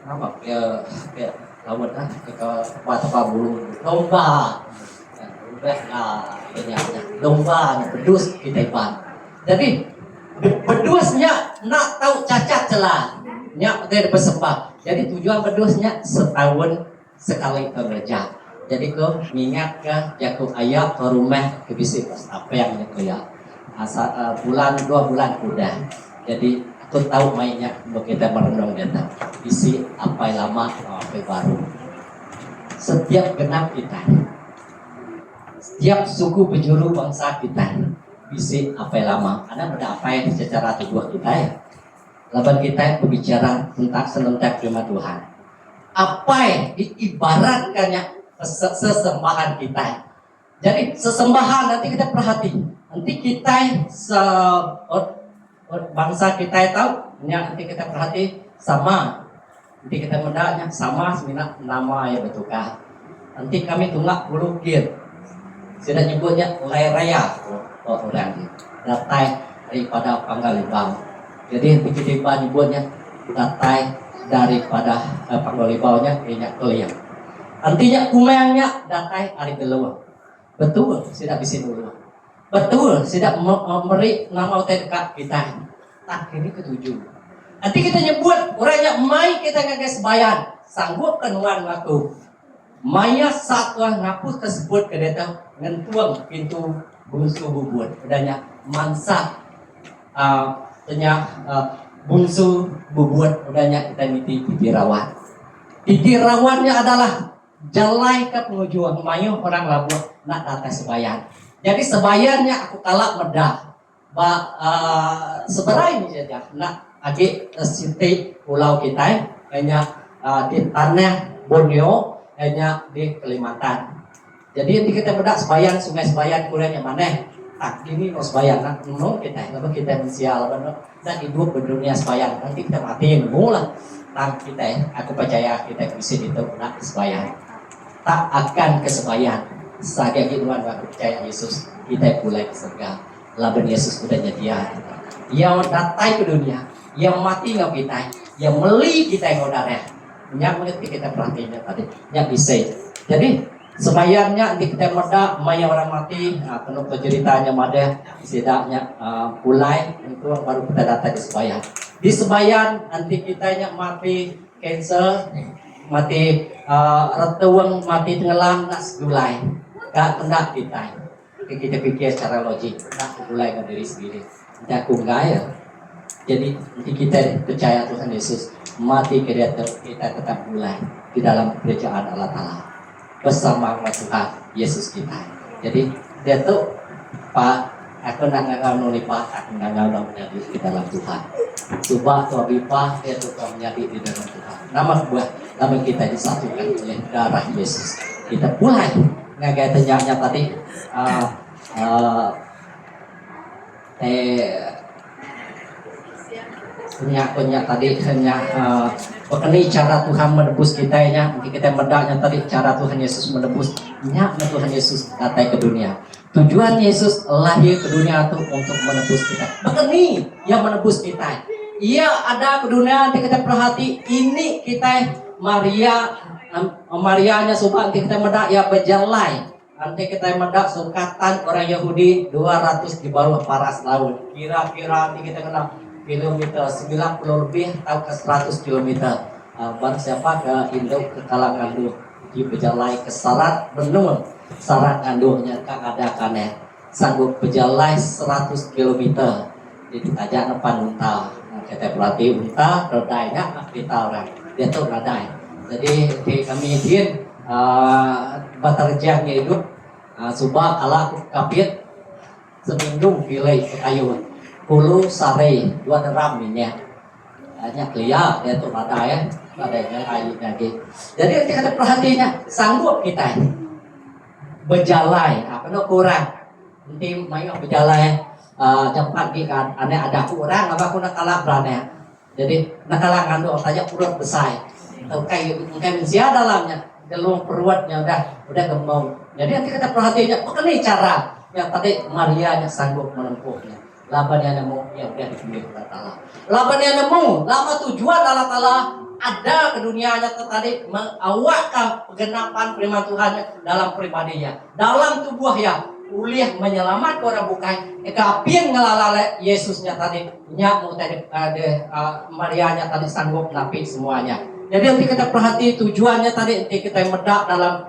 apa ya lawan ke apa bulu domba. Domba berdus kita ipan. Jadi Berdusnya nak tahu cacat celah. Nya kita bersembah. Jadi tujuan berdusnya setahun sekali kerja. Jadi kau mingat ke jaku ayat ke rumah ke bisik apa yang nyak ya. Bulan 2 bulan udah. Jadi aku tahu mainnya kita merenung kita. Isi apa yang lama apa yang baru. Setiap genap kita. Setiap suku penjuru bangsa kita. Isi apa yang lama. Karena benda apa yang secara tubuh kita ya. Laban kita berbicara tentang serentak firman Tuhan. Apa yang diibaratkannya sesembahan kita. Jadi sesembahan nanti kita perhati. Nanti kita bangsa kita tahu. Nanti kita perhati sama. Nanti kita mendaknya sama seminat nama ya betulkah. Nanti kami tunggak bulukir. Sudah nyebutnya ulai raya. Orang datai daripada Pangalibau. Jadi begitu nyebutnya datai daripada Pangalibaunya minyak keliang. Artinya kumengnya datai hari keluar. Betul, tidak bisa dulu. Betul, tidak memberi nama dekat kita. Tak ini ketujuh. Nanti kita nyebut orangnya mai kita ngagas bayan. Sanggup kenuan waktu. Maya satu ngapus tersebut ke datang ngentuang pintu bungsu bubur. Udahnya mansa. Bungsu bubur udahnya kita niti titirawan. Titirawannya adalah jalai ke pengujuan mayu orang labuh nak data sebayan. Jadi sebayannya aku kalak medah. Sebenarnya ini saja nak agi sinti pulau kita hanya di tanah Borneo hanya di Kalimantan. Jadi kita medah sebayan sungai sebayan kurangnya mana? Tak ini no sebayan nak no kita lalu kita mensial lalu dan hidup di dunia sebayan nanti kita mati mula tang kita aku percaya kita bisa itu nak sebayan tak akan kesebayan saja Tuhan aku percaya Yesus kita mulai ke surga laban Yesus udah nyedia yang datang ke dunia yang mati ngau kita yang meli kita yang darah yang mengerti kita perhatiannya tadi yang bisa jadi sebayarnya di kita meda maya orang mati penuh ceritanya mada setidaknya mulai itu baru kita datang di sebayan nanti kitanya mati cancer mati retuang mati tenggelam nak segulai gak tendak kita pikir secara logik nak segulai ke diri sendiri tidak kunggaya jadi nanti kita percaya Tuhan Yesus mati kita tetap mulai di dalam kerajaan Allah Ta'ala bersama Tuhan Yesus kita. Jadi dia tuh Pak, aku nggak nulipat, aku nggak menjadi di dalam Tuhan. Coba tuh Pak, dia tuh menjadi di dalam Tuhan. Nama kita disatukan oleh darah Yesus. Kita mulai nggak tanya tadi. Punya tadi hanya ini cara Tuhan menebus kita ya. Nanti kita mendaknya tadi cara Tuhan Yesus menebus. Tuhan Yesus datang ke dunia. Tujuan Yesus lahir ke dunia itu untuk menebus kita. Ini yang menebus kita. Ia ada ke dunia nanti kita perhati. Ini kita Marianya sobat nanti kita mendak ya berjalai. Nanti kita mendak sungkatan orang Yahudi 200 di bawah paras laut. Kira-kira nanti kita kenal kilometer 90 lebih atau ke 100 kilometer. Barang siapa ke Indo ke kalangan Indo di berjalai ke syarat benul syarat nganduhnya tak ada kane sanggup berjalai 100 kilometer. Jadi aja depan unta kita berarti unta rodainya kita orang dia tuh rodai. Jadi kami din baterjangnya hidup subah ala kapit seminggu pilih kayu Hulu sare dua deram ini hanya clear dia tuh ada ya adanya air lagi. Jadi kita perhatinya sanggup kita berjalan apa no kurang nanti main berjalan cepat kan aneh ada kurang apa aku nak kalah berani jadi nak kalah ngandu saja perut besar atau kayak manusia dalamnya gelung perutnya udah gemuk jadi nanti kita perhatinya ini cara yang tadi Maria yang sanggup menempuhnya. Laban yang nemu yang udah dipilih Allah Ta'ala. Laban yang nemu, lama tujuan Allah Ta'ala ada ke dunianya tadi mengawakkan kegenapan firman Tuhan dalam pribadinya, dalam tubuhnya. uliah menyelamat orang bukan kapien ngelalale Yesusnya tadi nya mau tadi Marianya tadi sanggup napi semuanya. Jadi nanti kita perhati tujuannya tadi nanti kita medak dalam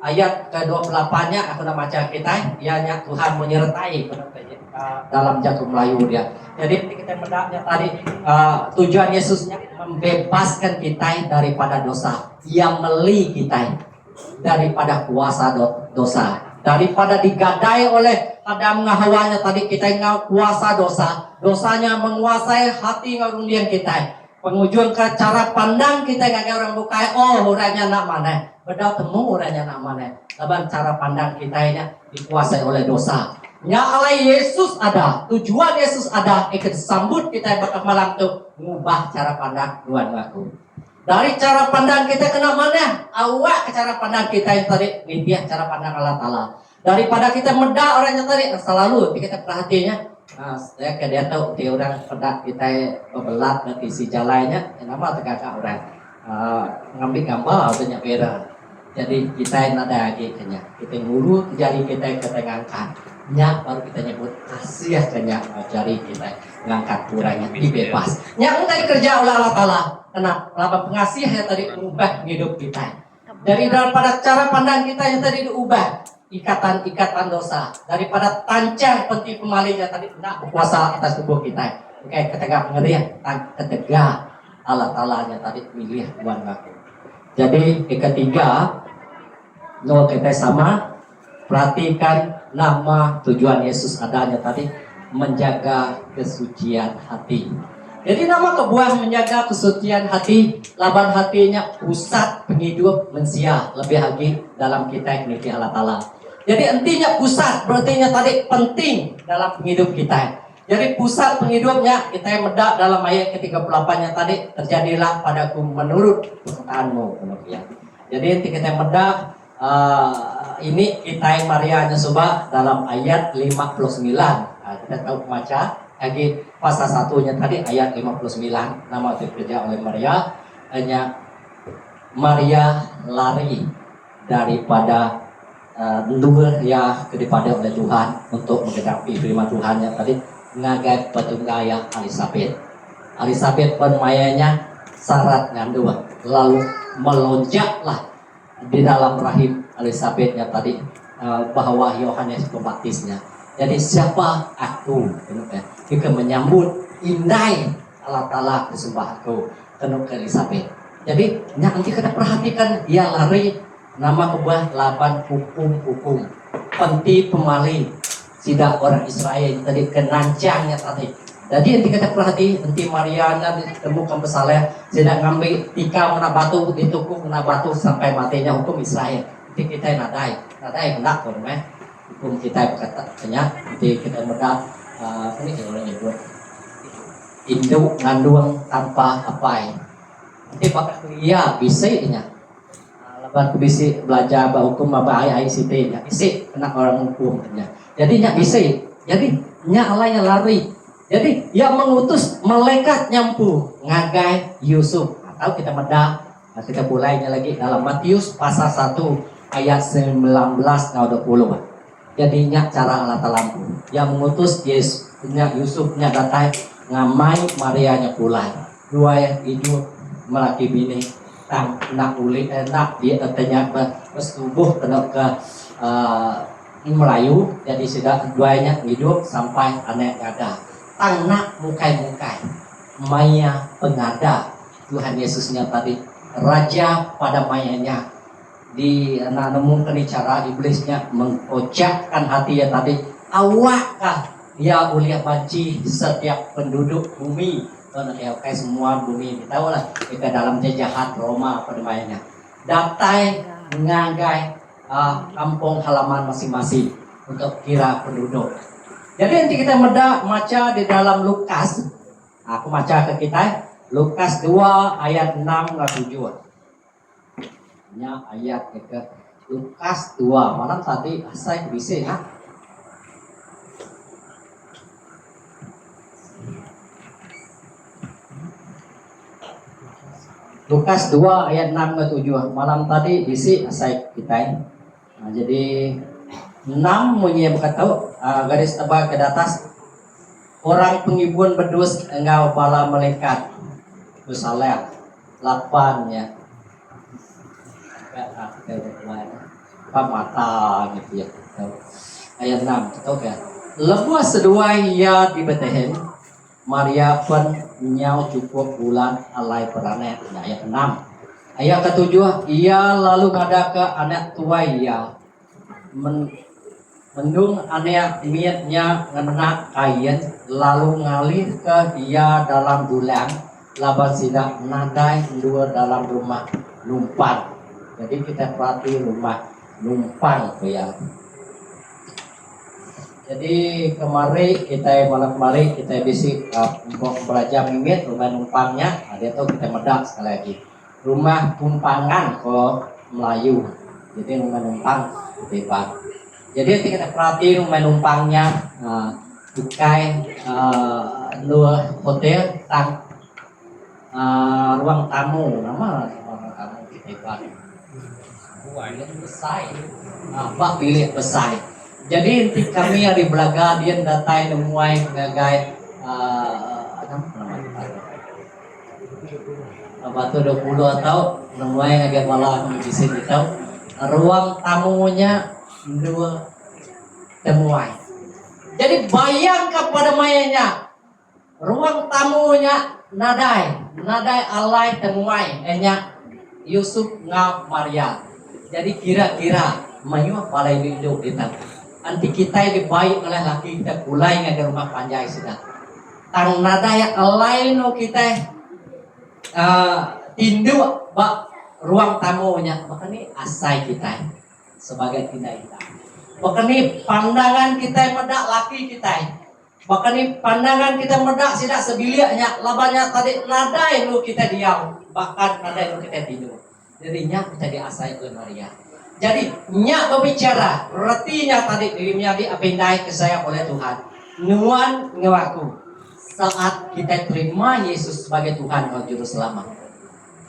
ayat ke-28-nya aku nak baca kita ianya Tuhan menyertai dalam Jatuh Melayu dia. Jadi kita mendaknya tadi tujuan Yesusnya membebaskan kita daripada dosa, yang meli kita daripada kuasa dosa, daripada digadai oleh Adam ngahawanya tadi kita kuasa dosanya menguasai hati ngarundian kita. Penghujung ke cara pandang kita nggak orang bukai, oh orangnya nak mana, bedal temu orangnya nak mana. Laban cara pandang kita ini dikuasai oleh dosa. Nyala Yesus ada, tujuan Yesus ada, ikut sambut kita bakal malam tuh ngubah cara pandang Tuhan aku. Dari cara pandang kita kena mana? Awak ke cara pandang kita yang tadi dia cara pandang Allah Ta'ala. Daripada kita medak orangnya tadi selalu kita perhatinya. Nah, saya ke dia tahu dia orang pedak kita bebelat nanti si jalannya, nama tegak orang ngambil gambar atau nyapera. Jadi kita yang ada lagi kenya, kita ngurut jari kita ngangkat, nya baru kita nyebut kasih kenya jari kita ngangkat kurangnya dibebas. Nya tadi kerja oleh Allah Ta'ala, karena laba pengasih yang tadi mengubah hidup kita. Dari daripada cara pandang kita yang tadi diubah, ikatan dosa daripada tancang penti pemalingnya tadi nak berkuasa atas tubuh kita. Oke, ketegak ngerian, ketegak Allah Ta'ala nya tadi milih Tuhan aku. Jadi ketiga, kita sama perhatikan nama tujuan Yesus adanya tadi menjaga kesucian hati. Jadi nama kebuah menjaga kesucian hati, laban hatinya pusat penghidup manusia lebih lagi dalam kita ini Allah Ta'ala. Jadi intinya pusat berarti tadi penting dalam penghidup kita. Jadi pusat penghidupnya kita yang medak dalam ayat ke-38-nya tadi terjadilah padaku menurut perkataanmu. Jadi kita medak ini kita yang Maria Nyesuba dalam ayat 59. Nah, kita tahu baca lagi pasal satunya tadi ayat 59 nama dikerja oleh Maria hanya Maria lari daripada nur ya daripada oleh Tuhan untuk menggenapi firman Tuhan yang tadi ngagai petunggaya Elisabeth penmayanya syarat ngandung lalu melonjaklah di dalam rahim Elisabethnya tadi bahwa Yohanes Pembaptisnya. Jadi siapa aku? Jika menyambut indai Allah Ta'ala kesembah aku ke Elisabeth. Jadi nanti kita perhatikan dia lari nama kebuah 8 hukum penti pemaling tidak orang Israel tadi kenancangnya tadi. Jadi nanti kita perhati nanti Mariana ditemukan bersalah tidak ngambil tika kena batu ditukuk kena batu sampai matinya hukum Israel. Nanti kita nadai hendak pun hukum kita katanya nanti kita mendak ini kita nyebut induk ngandung tanpa apa nanti bakal iya bisa nya lepas bisa belajar bahwa hukum apa ICT nya bisa kena orang hukum nya jadi nya bisa jadi nya alanya lari jadi yang mengutus malaikat nyampu ngagai Yusuf atau kita medak kita mulainya lagi dalam Matius pasal 1 ayat 19 ke 20. Jadinya cara Allah Ta'ala yang mengutus Yesusnya Yusufnya datang ngamai Marianya pulai dua yang hidup melaki bini tang nak uli nak dia katanya bersetubuh kena ke Melayu jadi sudah keduanya hidup sampai anak ada tang nak mukai maya pengada Tuhan Yesusnya tadi raja pada mayanya di nemukan cara iblisnya mengkocakkan hati ya tadi awakkah ya ulia banci setiap penduduk bumi kayak semua bumi kita tahu lah kita dalam jajahan Roma pada mayanya datai mengagai kampung halaman masing-masing untuk kira penduduk. Jadi nanti kita baca di dalam Lukas aku baca ke kita Lukas 2 ayat 6 ke 7 ayat ke Lukas 2 malam tadi saya bisa ya Lukas 2 ayat 6 ke 7 malam tadi isi saya kita nah, jadi 6 munyi bukan tahu garis tebal ke atas. Orang pengibuan bedus engkau bala melekat. Misalnya 8 ya. Mata gitu ya. Ayat 6 tahu kan? Lepas sedua ia di Bethlehem, Maria pun nyau cukup bulan alai peranet. Nah, ayat 6. Ayat ke-7, ia lalu ngada ke anak tua ia mendung anak miatnya ngenak kain lalu ngalih ke ia dalam bulan laban sidak nadai dua dalam rumah numpang. Jadi kita perhati rumah numpang ya. Jadi malam kemarin kita bisik belajar mimit rumah numpangnya. Dia tuh kita medak sekali lagi. Rumah tumpangan kok Melayu. Jadi rumah numpang depan. Jadi kita perhati rumah numpangnya bukai luar hotel tang ruang tamu nama ruang tamu depan. Buahnya besar. Bak bilik besar. Jadi inti kami di Belaga dia datai nemuai ngagai batu 20 atau nemuai ngagai malah kami di sini tahu ruang tamunya dua temuai. Jadi bayang kepada mayanya ruang tamunya nadai alai temuai Yusuf ngau Maria. Jadi kira-kira mayu palai hidup kita. Anti kita dibaik oleh laki kita pulai di rumah panjai sudah. Tang nadai alai no kita tindu bak ruang tamunya. Maka ni asai kita sebagai kita. Maka ni pandangan kita medak laki kita. Maka ni pandangan kita medak sidak sebiliaknya. Labanya tadi nadai no kita diam. Bahkan nadai no kita tidur. Jadi nyak kita diasai oleh Maria. Jadi nyak berbicara, artinya tadi dirinya diapindai ke saya oleh Tuhan. Nuan ngaku saat kita terima Yesus sebagai Tuhan dan Juru Selamat.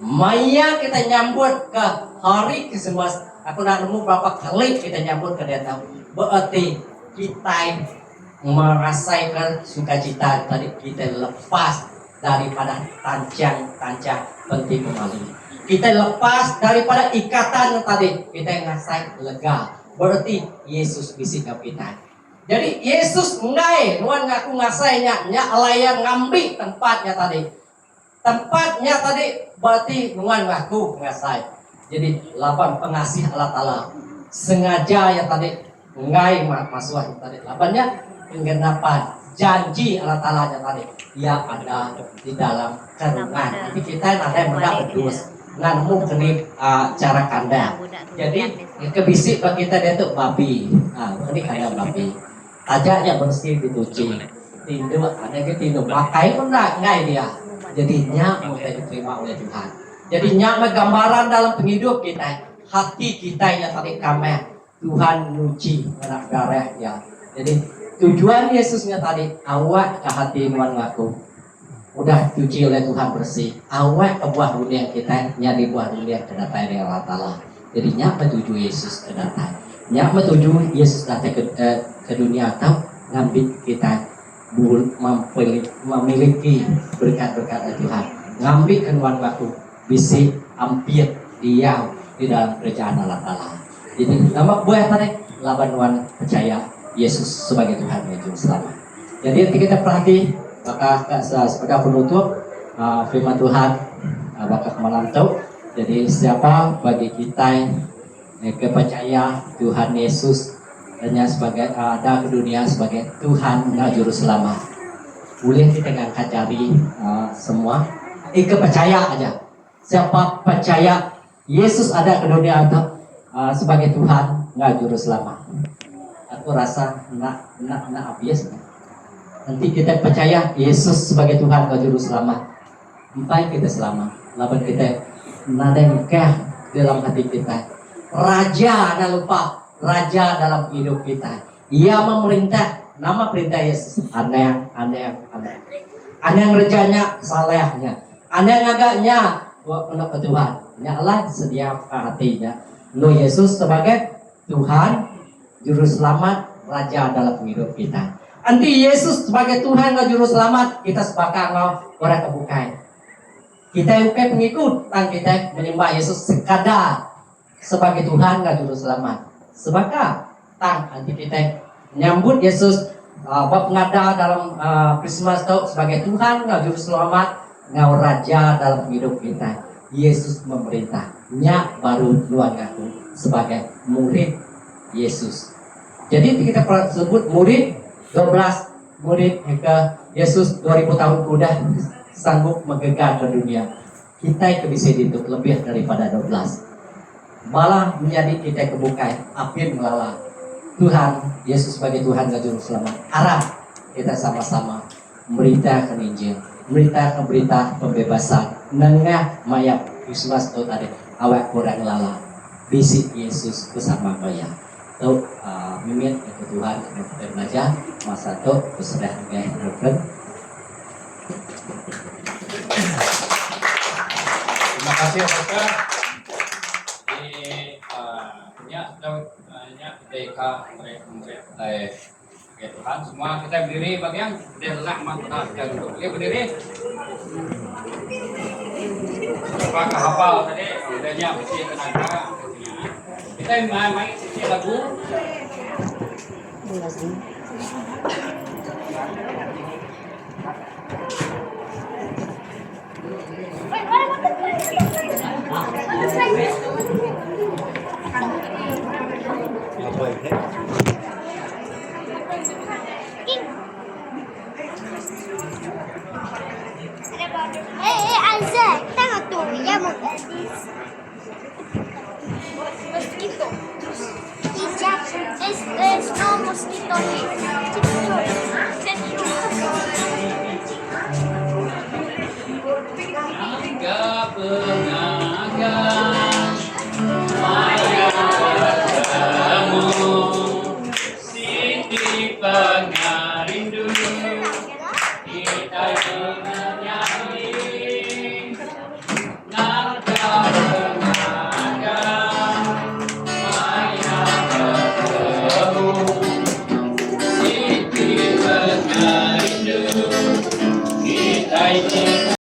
Maya kita nyambut ke hari ke-11. Aku nak nemu berapa kali kita nyambut ke dia tahu. Berarti kita merasakan sukacita tadi kita lepas daripada tancang penting kembali. Kita lepas daripada ikatan tadi, kita ngasai lega. Berarti Yesus bisikap kita. Jadi Yesus ngai, nuan ngaku ngasainya, nya alayan ngambil tempatnya tadi. Tempatnya tadi berarti nuan ngaku ngasai. Jadi 8 pengasih Allah Ta'ala. Sengaja ya tadi ngai masuah tadi. 8-nya penggenapan janji Allah Ta'ala tadi. Dia ada di dalam kerungan. Nanti kita ada mendapat berdua. Nganmu kini cara kandang. Jadi kebisik bagi kita dia tuh babi. Ini kayak babi. Ajaknya bersih dituci. Tindu ada ke tindu pakai pun ngai dia. Jadi nyak mau diterima oleh Tuhan. Jadi nyak gambaran dalam penghidup kita. Hati kita yang tadi kami Tuhan nyuci anak darah ya. Jadi tujuan Yesusnya tadi awak ke hati nuan ngaku. Udah cuci oleh Tuhan bersih. Awak ke buah dunia kita nyari buah dunia kedatangan dari Allah Ta'ala. Jadi nyak menuju Yesus kedatangan. Nyak menuju Yesus datang ke dunia atau ngambil kita memiliki berkat-berkat dari Tuhan. Ngambil kenuan waktu bisi hampir diam di dalam kerajaan Allah Ta'ala. Jadi nama buah tadi labanuan percaya Yesus sebagai Tuhan dan Juru Selamat. Jadi kita perhati maka sebagai penutup firman Tuhan bakal malam itu. Jadi siapa bagi kita kepercaya Tuhan Yesus hanya sebagai ada ke dunia sebagai Tuhan dan Juru Selamat. Boleh kita ngangkat jari semua. Kepercaya aja. Siapa percaya Yesus ada ke dunia atau sebagai Tuhan dan Juru Selamat. Aku rasa nak habis. Nanti kita percaya Yesus sebagai Tuhan dan Juru Selamat. Sampai kita selamat. Laban kita nada nikah dalam hati kita. Raja, jangan lupa. Raja dalam hidup kita. Ia memerintah. Nama perintah Yesus. Aneh. Aneh rejanya salehnya. Aneh agaknya buat penuh ke Tuhan. Nyalah sedia hatinya. Lo Yesus sebagai Tuhan Juru Selamat, Raja dalam hidup kita. Anti Yesus sebagai Tuhan dan Juru Selamat, kita sepakat orang kebukai. Kita yang pengikut, dan kita menyembah Yesus sekadar sebagai Tuhan dan Juru Selamat. Sebagai tang nanti kita menyambut Yesus pengada dalam Christmas itu sebagai Tuhan dan Juru Selamat, ngau Raja dalam hidup kita. Yesus memerintah, nyak baru luang aku sebagai murid Yesus. Jadi kita sebut murid 12 murid ke Yesus 2000 tahun udah sanggup menggegah ke dunia. Kita bisa itu lebih daripada 12. Malah menjadi kita kebukai, api melala. Tuhan Yesus sebagai Tuhan dan Juru Selamat. Harap kita sama-sama memberitakan Injil, memberitakan berita pembebasan. Nengah mayat Christmas itu tadi awak kurang lala. Bisik Yesus bersama kaya. Tuh mimin ke Tuhan kita belajar masa itu berserah dengan Terima kasih Bapak. Ini TK ya Tuhan, semua kita berdiri bagian delak mata kita duduk. Oke, berdiri. Apakah hafal tadi? Udahnya mesti tenaga. Kita main sisi lagu. Isaac, tengok tuh, ya mau gadis. Mosquito. Hijab, es no mosquito Tiga pengagan maya bertemu Siti pengarindu